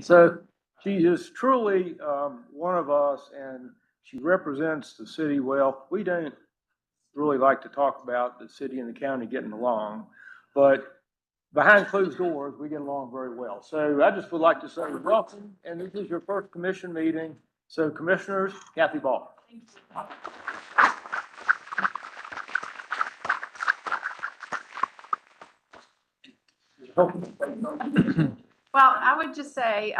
So she is truly one of us, and she represents the city well. We don't really like to talk about the city and the county getting along, but behind closed doors, we get along very well. So I just would like to say welcome, and this is your first commission meeting. So commissioners, Kathy Ball. Well, I would just say,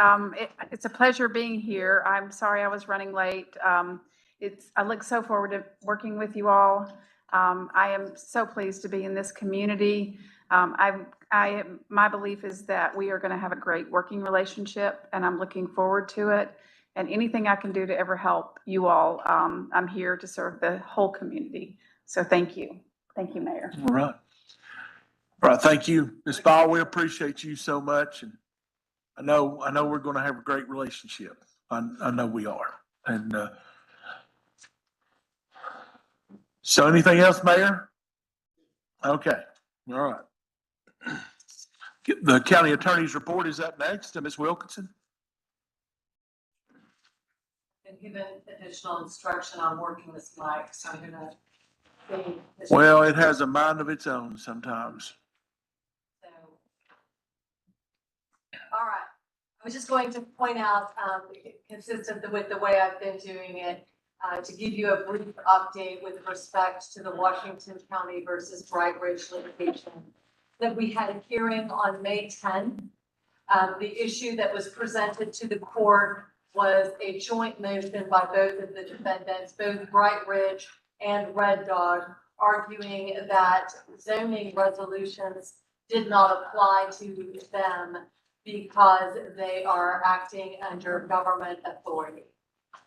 it's a pleasure being here. I'm sorry I was running late. I look so forward to working with you all. I am so pleased to be in this community. My belief is that we are gonna have a great working relationship, and I'm looking forward to it. And anything I can do to ever help you all, I'm here to serve the whole community. So thank you. Thank you, Mayor. All right. All right, thank you, Ms. Ball. We appreciate you so much, and I know we're gonna have a great relationship. I know we are. And, so anything else, Mayor? Okay, all right. The county attorney's report is up next. Ms. Wilkinson? Been given additional instruction on working this mic, so I'm gonna. Well, it has a mind of its own sometimes. So, all right, I was just going to point out, consistent with the way I've been doing it, to give you a brief update with respect to the Washington County versus Bright Ridge litigation. That we had a hearing on May 10. The issue that was presented to the court was a joint motion by both of the defendants, both Bright Ridge and Red Dog, arguing that zoning resolutions did not apply to them because they are acting under government authority.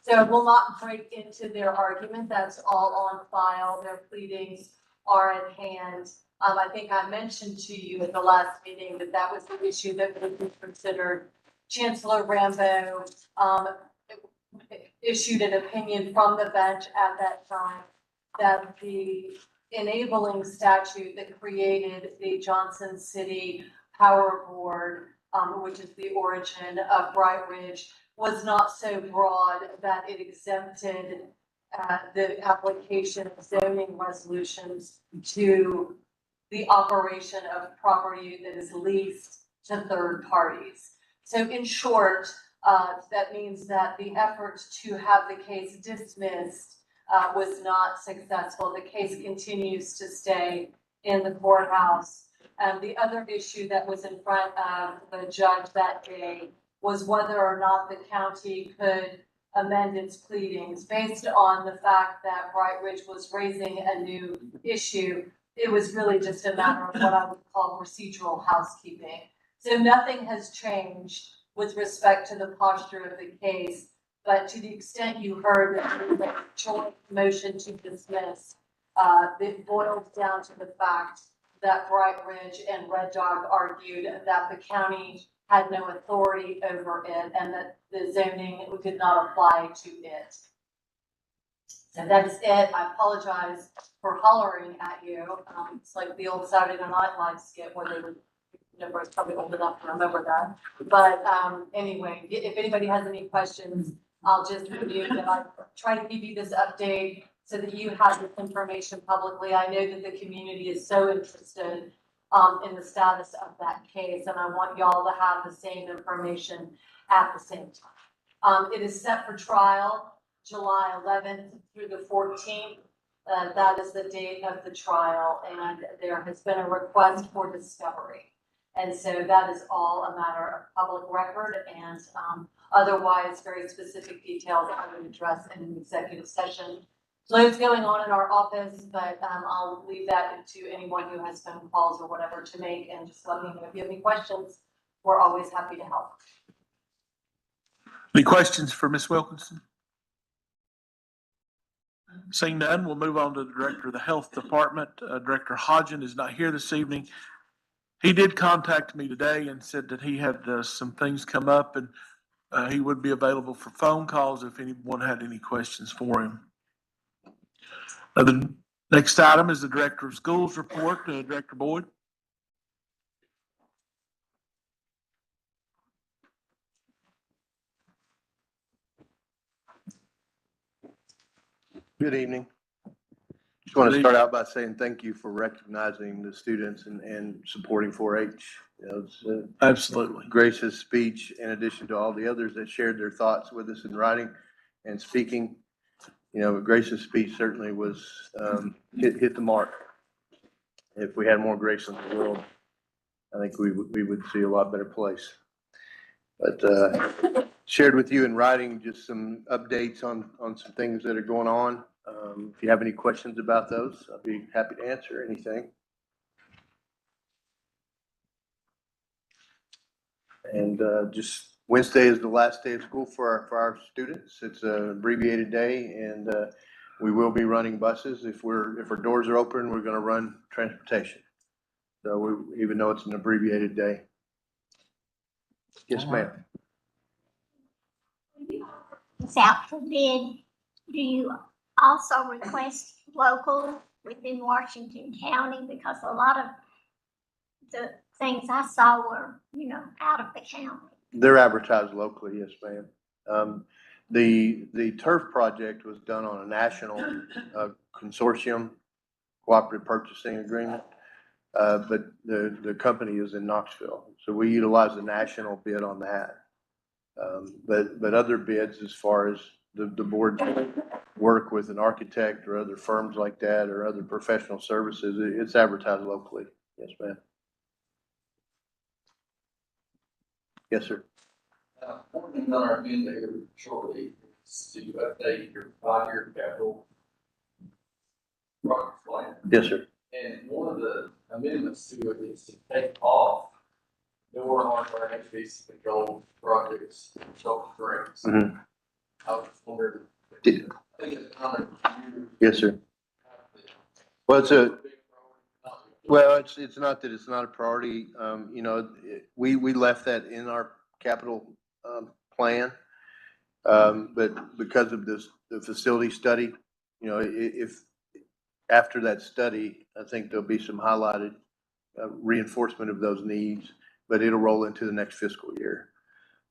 So we'll not break into their argument. That's all on file. Their pleadings are at hand. I think I mentioned to you at the last meeting that that was the issue that would be considered. Chancellor Rambo issued an opinion from the bench at that time that the enabling statute that created the Johnson City Power Board, which is the origin of Bright Ridge, was not so broad that it exempted the application of zoning resolutions to the operation of property that is leased to third parties. So in short, that means that the effort to have the case dismissed was not successful. The case continues to stay in the courthouse. The other issue that was in front of the judge that day was whether or not the county could amend its pleadings based on the fact that Bright Ridge was raising a new issue. It was really just a matter of what I would call procedural housekeeping. So nothing has changed with respect to the posture of the case, but to the extent you heard that there was a joint motion to dismiss, it boils down to the fact that Bright Ridge and Red Dog argued that the county had no authority over it and that the zoning did not apply to it. So that is it. I apologize for hollering at you. It's like the old Saturday Night Live skit where they would, everybody's probably old enough to remember that. But anyway, if anybody has any questions, I'll just review that. I try to give you this update so that you have this information publicly. I know that the community is so interested in the status of that case, and I want y'all to have the same information at the same time. It is set for trial July 11th through the 14th. That is the date of the trial, and there has been a request for discovery. And so that is all a matter of public record, and otherwise very specific details I would address in an executive session. Loads going on in our office, but I'll leave that to anyone who has phone calls or whatever to make, and just let me know if you have any questions. We're always happy to help. Any questions for Ms. Wilkinson? Seeing none, we'll move on to the Director of the Health Department. Director Hodgen is not here this evening. He did contact me today and said that he had some things come up, and he would be available for phone calls if anyone had any questions for him. The next item is the Director of Schools report. Director Boyd. Good evening. Just want to start out by saying thank you for recognizing the students and supporting 4-H. You know, it's absolutely Grace's speech, in addition to all the others that shared their thoughts with us in writing and speaking. You know, Grace's speech certainly was hit the mark. If we had more Grace in the world, I think we would see a lot better place. But shared with you in writing just some updates on some things that are going on. If you have any questions about those, I'll be happy to answer anything. And just Wednesday is the last day of school for our students. It's an abbreviated day, and we will be running buses. If our doors are open, we're going to run transportation. So even though it's an abbreviated day. Yes, ma'am. It's out for bid. Do you also request local within Washington County? Because a lot of the things I saw were, out of the county. They're advertised locally, yes, ma'am. The turf project was done on a national consortium cooperative purchasing agreement. But the company is in Knoxville, so we utilize the national bid on that. But other bids, as far as the board work with an architect or other firms like that or other professional services, it's advertised locally. Yes, ma'am. Yes, sir. One thing on our agenda here shortly is to update your 5-year capital project plan. Yes, sir. And one of the amendments to it is to take off door hardware and HVAC control projects, social grants. Mm-hmm. I was just wondering, I think it's under. Yes, sir. Well, it's not that it's not a priority. We left that in our capital plan, but because of the facility study, if after that study, I think there'll be some highlighted reinforcement of those needs, but it'll roll into the next fiscal year.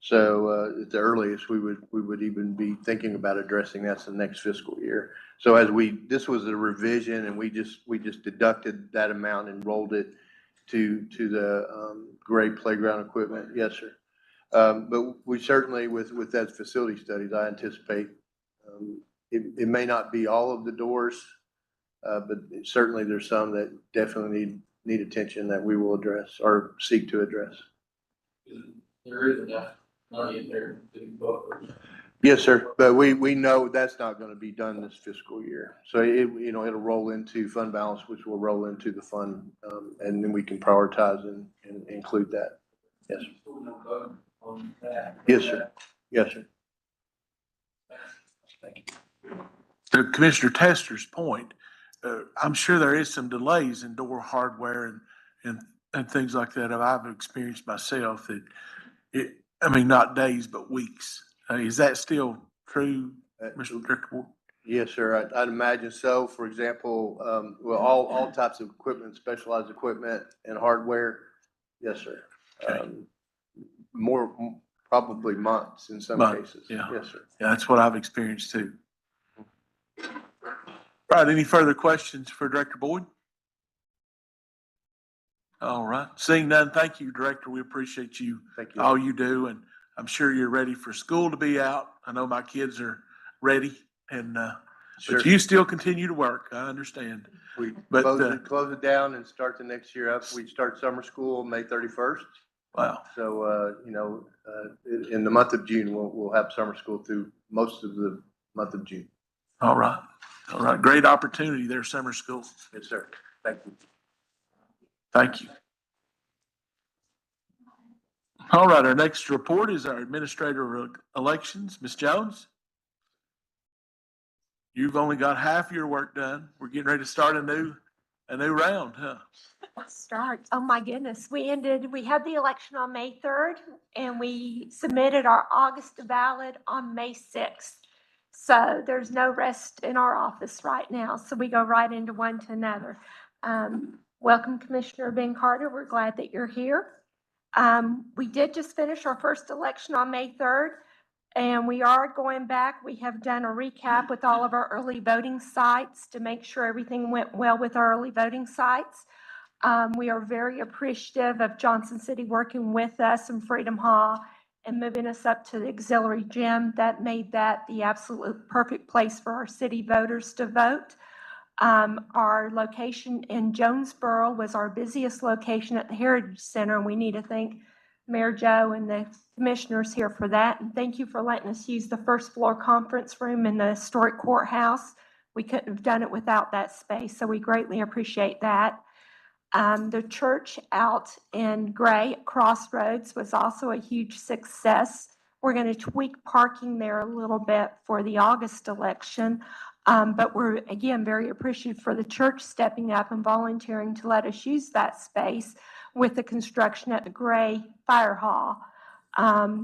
So at the earliest, we would even be thinking about addressing that's the next fiscal year. So this was a revision, and we just deducted that amount and rolled it to the gray playground equipment. Yes, sir. But we certainly, with that facility studies, I anticipate it may not be all of the doors, but certainly there's some that definitely need attention that we will address or seek to address. There is enough money in there to do both. Yes, sir. But we know that's not going to be done this fiscal year. So it'll roll into fund balance, which will roll into the fund, and then we can prioritize and include that. Yes. Yes, sir. Yes, sir. Thank you. To Commissioner Tester's point, I'm sure there is some delays in door hardware and things like that. I've experienced myself that not days, but weeks. Is that still true, Mr. Director? Yes, sir. I'd imagine so. For example, all types of equipment, specialized equipment and hardware. Yes, sir. Okay. More probably months in some cases. Yeah. Yes, sir. Yeah, that's what I've experienced too. All right, any further questions for Director Boyd? All right, seeing none, thank you, Director. We appreciate you. Thank you. All you do, and I'm sure you're ready for school to be out. I know my kids are ready, and Sure. but you still continue to work. I understand. We But, close it down and start the next year up. We start summer school May 31st. Wow. So, in the month of June, we'll have summer school through most of the month of June. All right. All right. Great opportunity there, summer school. Yes, sir. Thank you. Thank you. All right. Our next report is our Administrator of Elections, Ms. Jones. You've only got half your work done. We're getting ready to start a new round, huh? Start. Oh my goodness. We had the election on May 3rd and we submitted our August ballot on May 6th. So there's no rest in our office right now. So we go right into one to another. Welcome, Commissioner Ben Carter. We're glad that you're here. We did just finish our first election on May 3rd. And we are going back. We have done a recap with all of our early voting sites to make sure everything went well with our early voting sites. We are very appreciative of Johnson City working with us in Freedom Hall and moving us up to the auxiliary gym. That made that the absolute perfect place for our city voters to vote. Our location in Jonesboro was our busiest location at the Heritage Center, and we need to thank Mayor Joe and the commissioners here for that. And thank you for letting us use the first floor conference room in the historic courthouse. We couldn't have done it without that space, so we greatly appreciate that. The church out in Gray at Crossroads was also a huge success. We're going to tweak parking there a little bit for the August election. But we're, again, very appreciative for the church stepping up and volunteering to let us use that space with the construction at the Gray Fire Hall.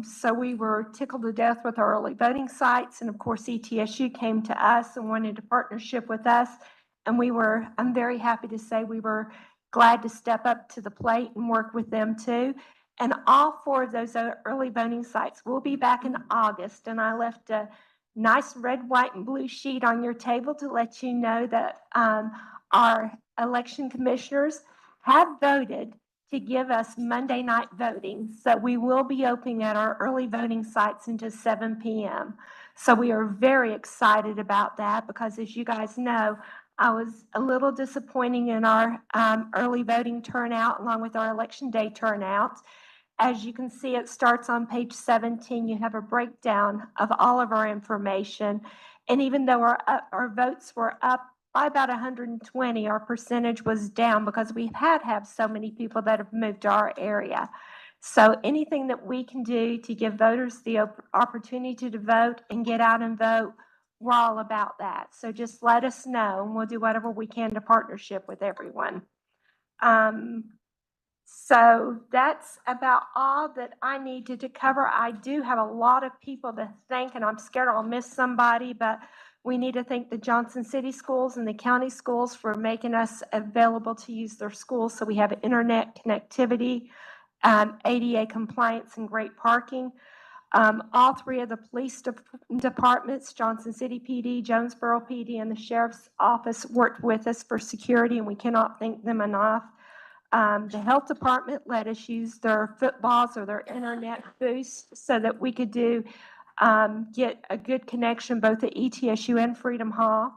So we were tickled to death with our early voting sites. And of course, ETSU came to us and wanted a partnership with us. And I'm very happy to say we were glad to step up to the plate and work with them too. And all 4 of those early voting sites will be back in August. And I left a nice red, white, and blue sheet on your table to let you know that our election commissioners have voted to give us Monday night voting. So we will be opening at our early voting sites until 7 p.m. So we are very excited about that because, as you guys know, I was a little disappointing in our early voting turnout along with our election day turnout. As you can see, it starts on page 17. You have a breakdown of all of our information. And even though our votes were up by about 120, our percentage was down because we've had so many people that have moved to our area. So anything that we can do to give voters the opportunity to vote and get out and vote, we're all about that. So just let us know and we'll do whatever we can to partnership with everyone. So that's about all that I needed to cover. I do have a lot of people to thank, and I'm scared I'll miss somebody, but we need to thank the Johnson City schools and the county schools for making us available to use their schools. So we have internet connectivity, ADA compliance, and great parking. All 3 of the police departments, Johnson City PD, Jonesboro PD, and the Sheriff's Office worked with us for security, and we cannot thank them enough. The health department let us use their footballs or their internet boost so that we could get a good connection both at ETSU and Freedom Hall.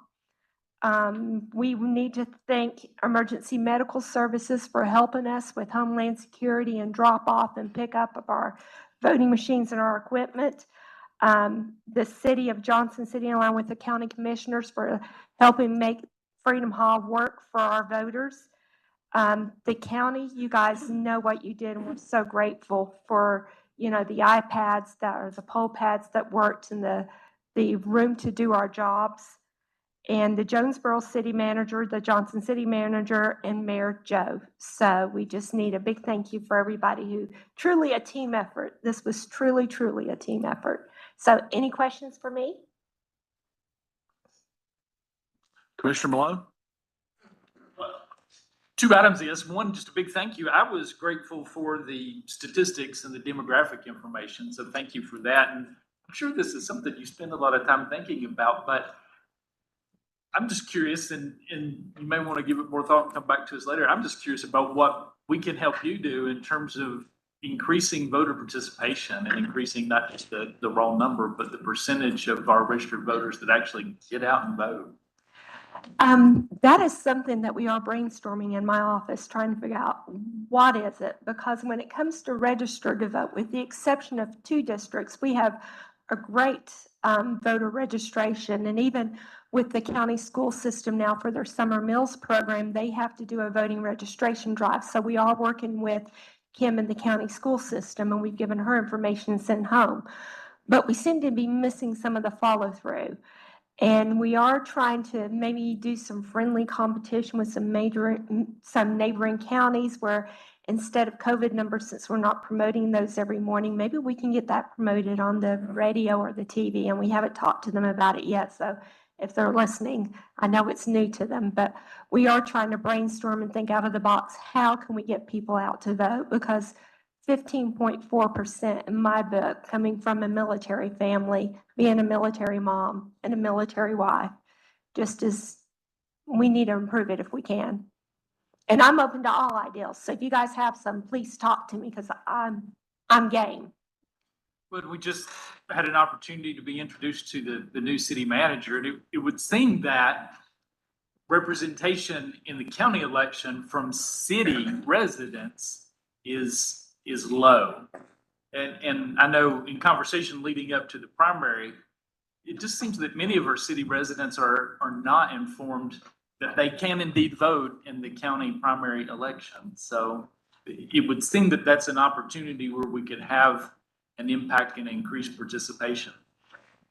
We need to thank Emergency Medical Services for helping us with Homeland Security and drop off and pick up of our voting machines and our equipment. The city of Johnson City, along with the county commissioners, for helping make Freedom Hall work for our voters. The county, you guys know what you did, and we're so grateful for, the iPads the poll pads that worked and the room to do our jobs. And the Jonesboro City Manager, the Johnson City Manager, and Mayor Joe. So we just need a big thank you for everybody who, truly a team effort. This was truly, truly a team effort. So any questions for me? Commissioner Malone? 2 items is, one, just a big thank you. I was grateful for the statistics and the demographic information, so thank you for that. And I'm sure this is something you spend a lot of time thinking about, but I'm just curious, and you may want to give it more thought and come back to us later. I'm just curious about what we can help you do in terms of increasing voter participation and increasing not just the raw number, but the percentage of our registered voters that actually get out and vote. That is something that we are brainstorming in my office, trying to figure out what is it, because when it comes to register to vote, with the exception of 2 districts, we have a great voter registration. And even with the county school system now for their summer meals program, they have to do a voting registration drive. So we are working with Kim in the county school system, and we've given her information and sent home. But we seem to be missing some of the follow through. And we are trying to maybe do some friendly competition with some neighboring counties where, instead of COVID numbers, since we're not promoting those every morning, maybe we can get that promoted on the radio or the TV. And we haven't talked to them about it yet. So if they're listening, I know it's new to them, but we are trying to brainstorm and think out of the box. How can we get people out to vote? Because 15.4% in my book, coming from a military family, being a military mom and a military wife, just as we need to improve it if we can. And I'm open to all ideas. So if you guys have some, please talk to me, because I'm game. But we just had an opportunity to be introduced to the new city manager, and it would seem that representation in the county election from city residents is low. And I know in conversation leading up to the primary, it just seems that many of our city residents are not informed that they can indeed vote in the county primary election. So it would seem that that's an opportunity where we could have an impact and increased participation.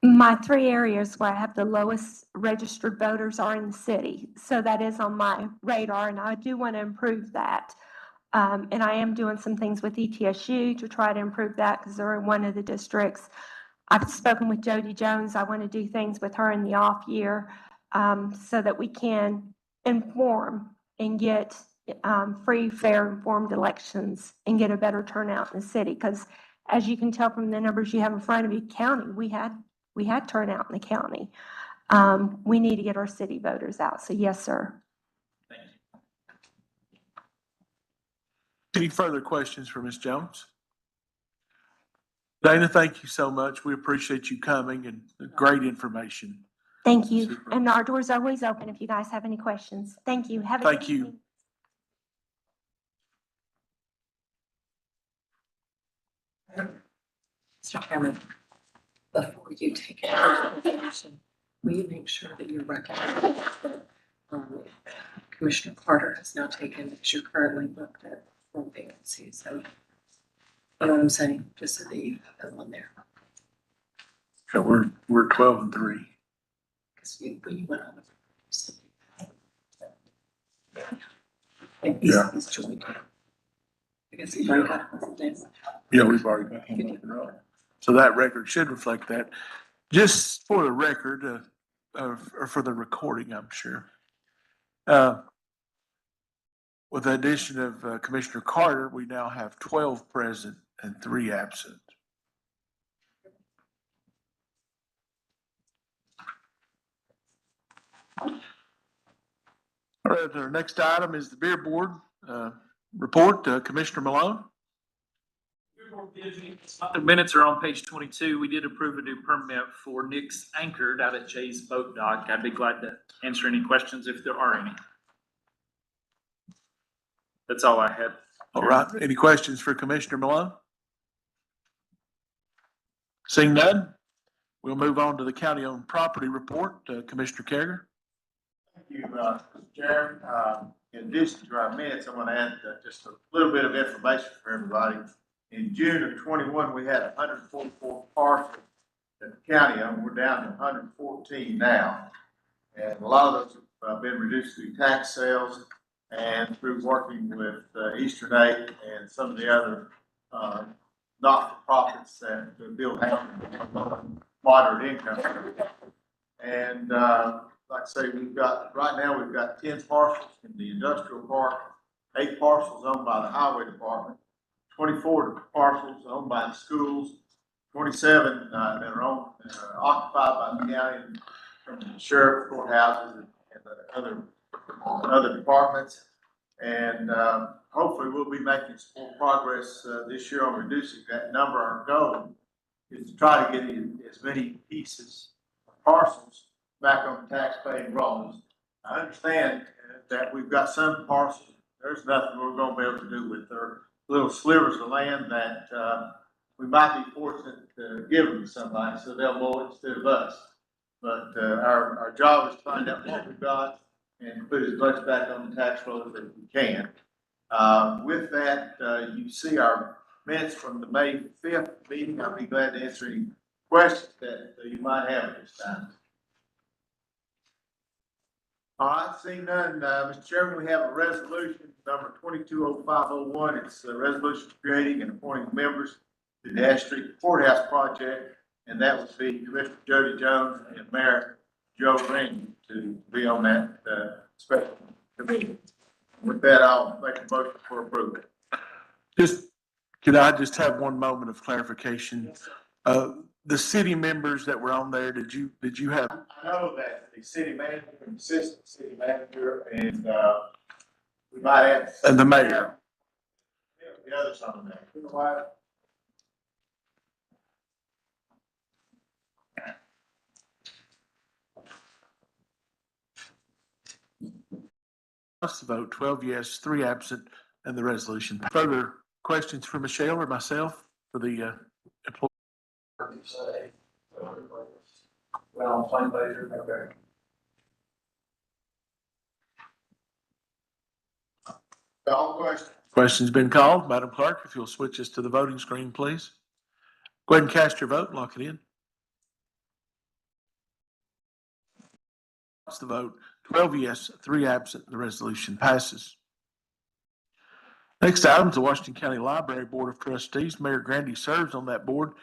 My 3 areas where I have the lowest registered voters are in the city. So that is on my radar, and I do want to improve that. And I am doing some things with ETSU to try to improve that because they're in one of the districts. I've spoken with Jody Jones. I want to do things with her in the off year so that we can inform and get free, fair, informed elections and get a better turnout in the city. Because as you can tell from the numbers you have in front of you, county, we had turnout in the county. We need to get our city voters out. So yes, sir. Any further questions for Ms. Jones? Dana, thank you so much. We appreciate you coming and great information. Thank you. Super. And our door's always open if you guys have any questions. Thank you. Have a good Thank you. evening. Mr. Chairman, before you take any action, will you make sure that you recognize that Commissioner Carter has now taken, as you're currently booked at 4 vacancies. So, you know what I'm saying? Just so that you have that one there. So we're 12-3. Because you went on. Yeah. He's joined. I guess he's already got it. Yeah, we've already got him on the roll. So that record should reflect that. Just for the record, or for the recording, I'm sure. With the addition of Commissioner Carter, we now have 12 present and 3 absent. All right, our next item is the beer board report. Commissioner Malone. The minutes are on page 22. We did approve a new permit for Nick's Anchored out at Jay's Boat Dock. I'd be glad to answer any questions if there are any. That's all I had. All right, any questions for Commissioner Malone? Seeing none, we'll move on to the county-owned property report. Commissioner Carriger. Thank you, Mr. Chairman. In addition to our minutes, I'm going to add just a little bit of information for everybody. In June of 21, we had 144 parcels at the county owned. We're down to 114 now. And a lot of those have been reduced through tax sales and through working with Eastern Aid and some of the other not-for-profits that build housing moderate income. And like I say, right now we've got 10 parcels in the industrial park, 8 parcels owned by the highway department, 24 parcels owned by the schools, 27 that are occupied by the county from the sheriff, courthouses, and the other departments. And hopefully we'll be making some more progress this year on reducing that number. Our goal is to try to get as many pieces, parcels, back on the tax-paying rolls. I understand that we've got some parcels, there's nothing we're going to be able to do with. There little slivers of land that we might be fortunate to give them to somebody so they'll mow it instead of us. But our job is to find out what we've got and put as much back on the tax roll as we can. With that, you see our minutes from the May 5th meeting. I'll be glad to answer any questions that you might have at this time. All right, seeing none, Mr. Chairman, we have a resolution number 220501. It's a resolution creating and appointing members to the Ash Street Courthouse project, and that would be Commissioner Jody Jones and Mayor Joe Ring to be on that special committee. With that, I'll make a motion for approval. Could I just have one moment of clarification? The city members that were on there, did you have? I know that the city manager, and assistant city manager, and we might have. And the mayor. The others on there. You know why? That's the vote, 12 yes, 3 absent, and the resolution. Further questions for Michelle or myself for the employee? Well, fine later, okay. Call question. Question's been called. Madam Clerk, if you'll switch us to the voting screen, please. Go ahead and cast your vote and lock it in. That's the vote. 12 yes, 3 absent. The resolution passes. Next item is the Washington County Library Board of Trustees. Mayor Grandy serves on that board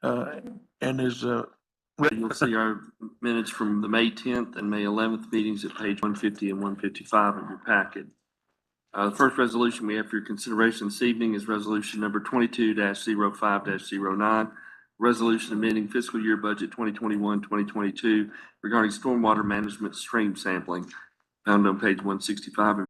and is You'll see our minutes from the May 10th and May 11th meetings at page 150 and 155 of your packet. The first resolution we have for your consideration this evening is resolution number 22-05-09, resolution amending fiscal year budget 2021-2022 regarding stormwater management stream sampling, found on page 165 of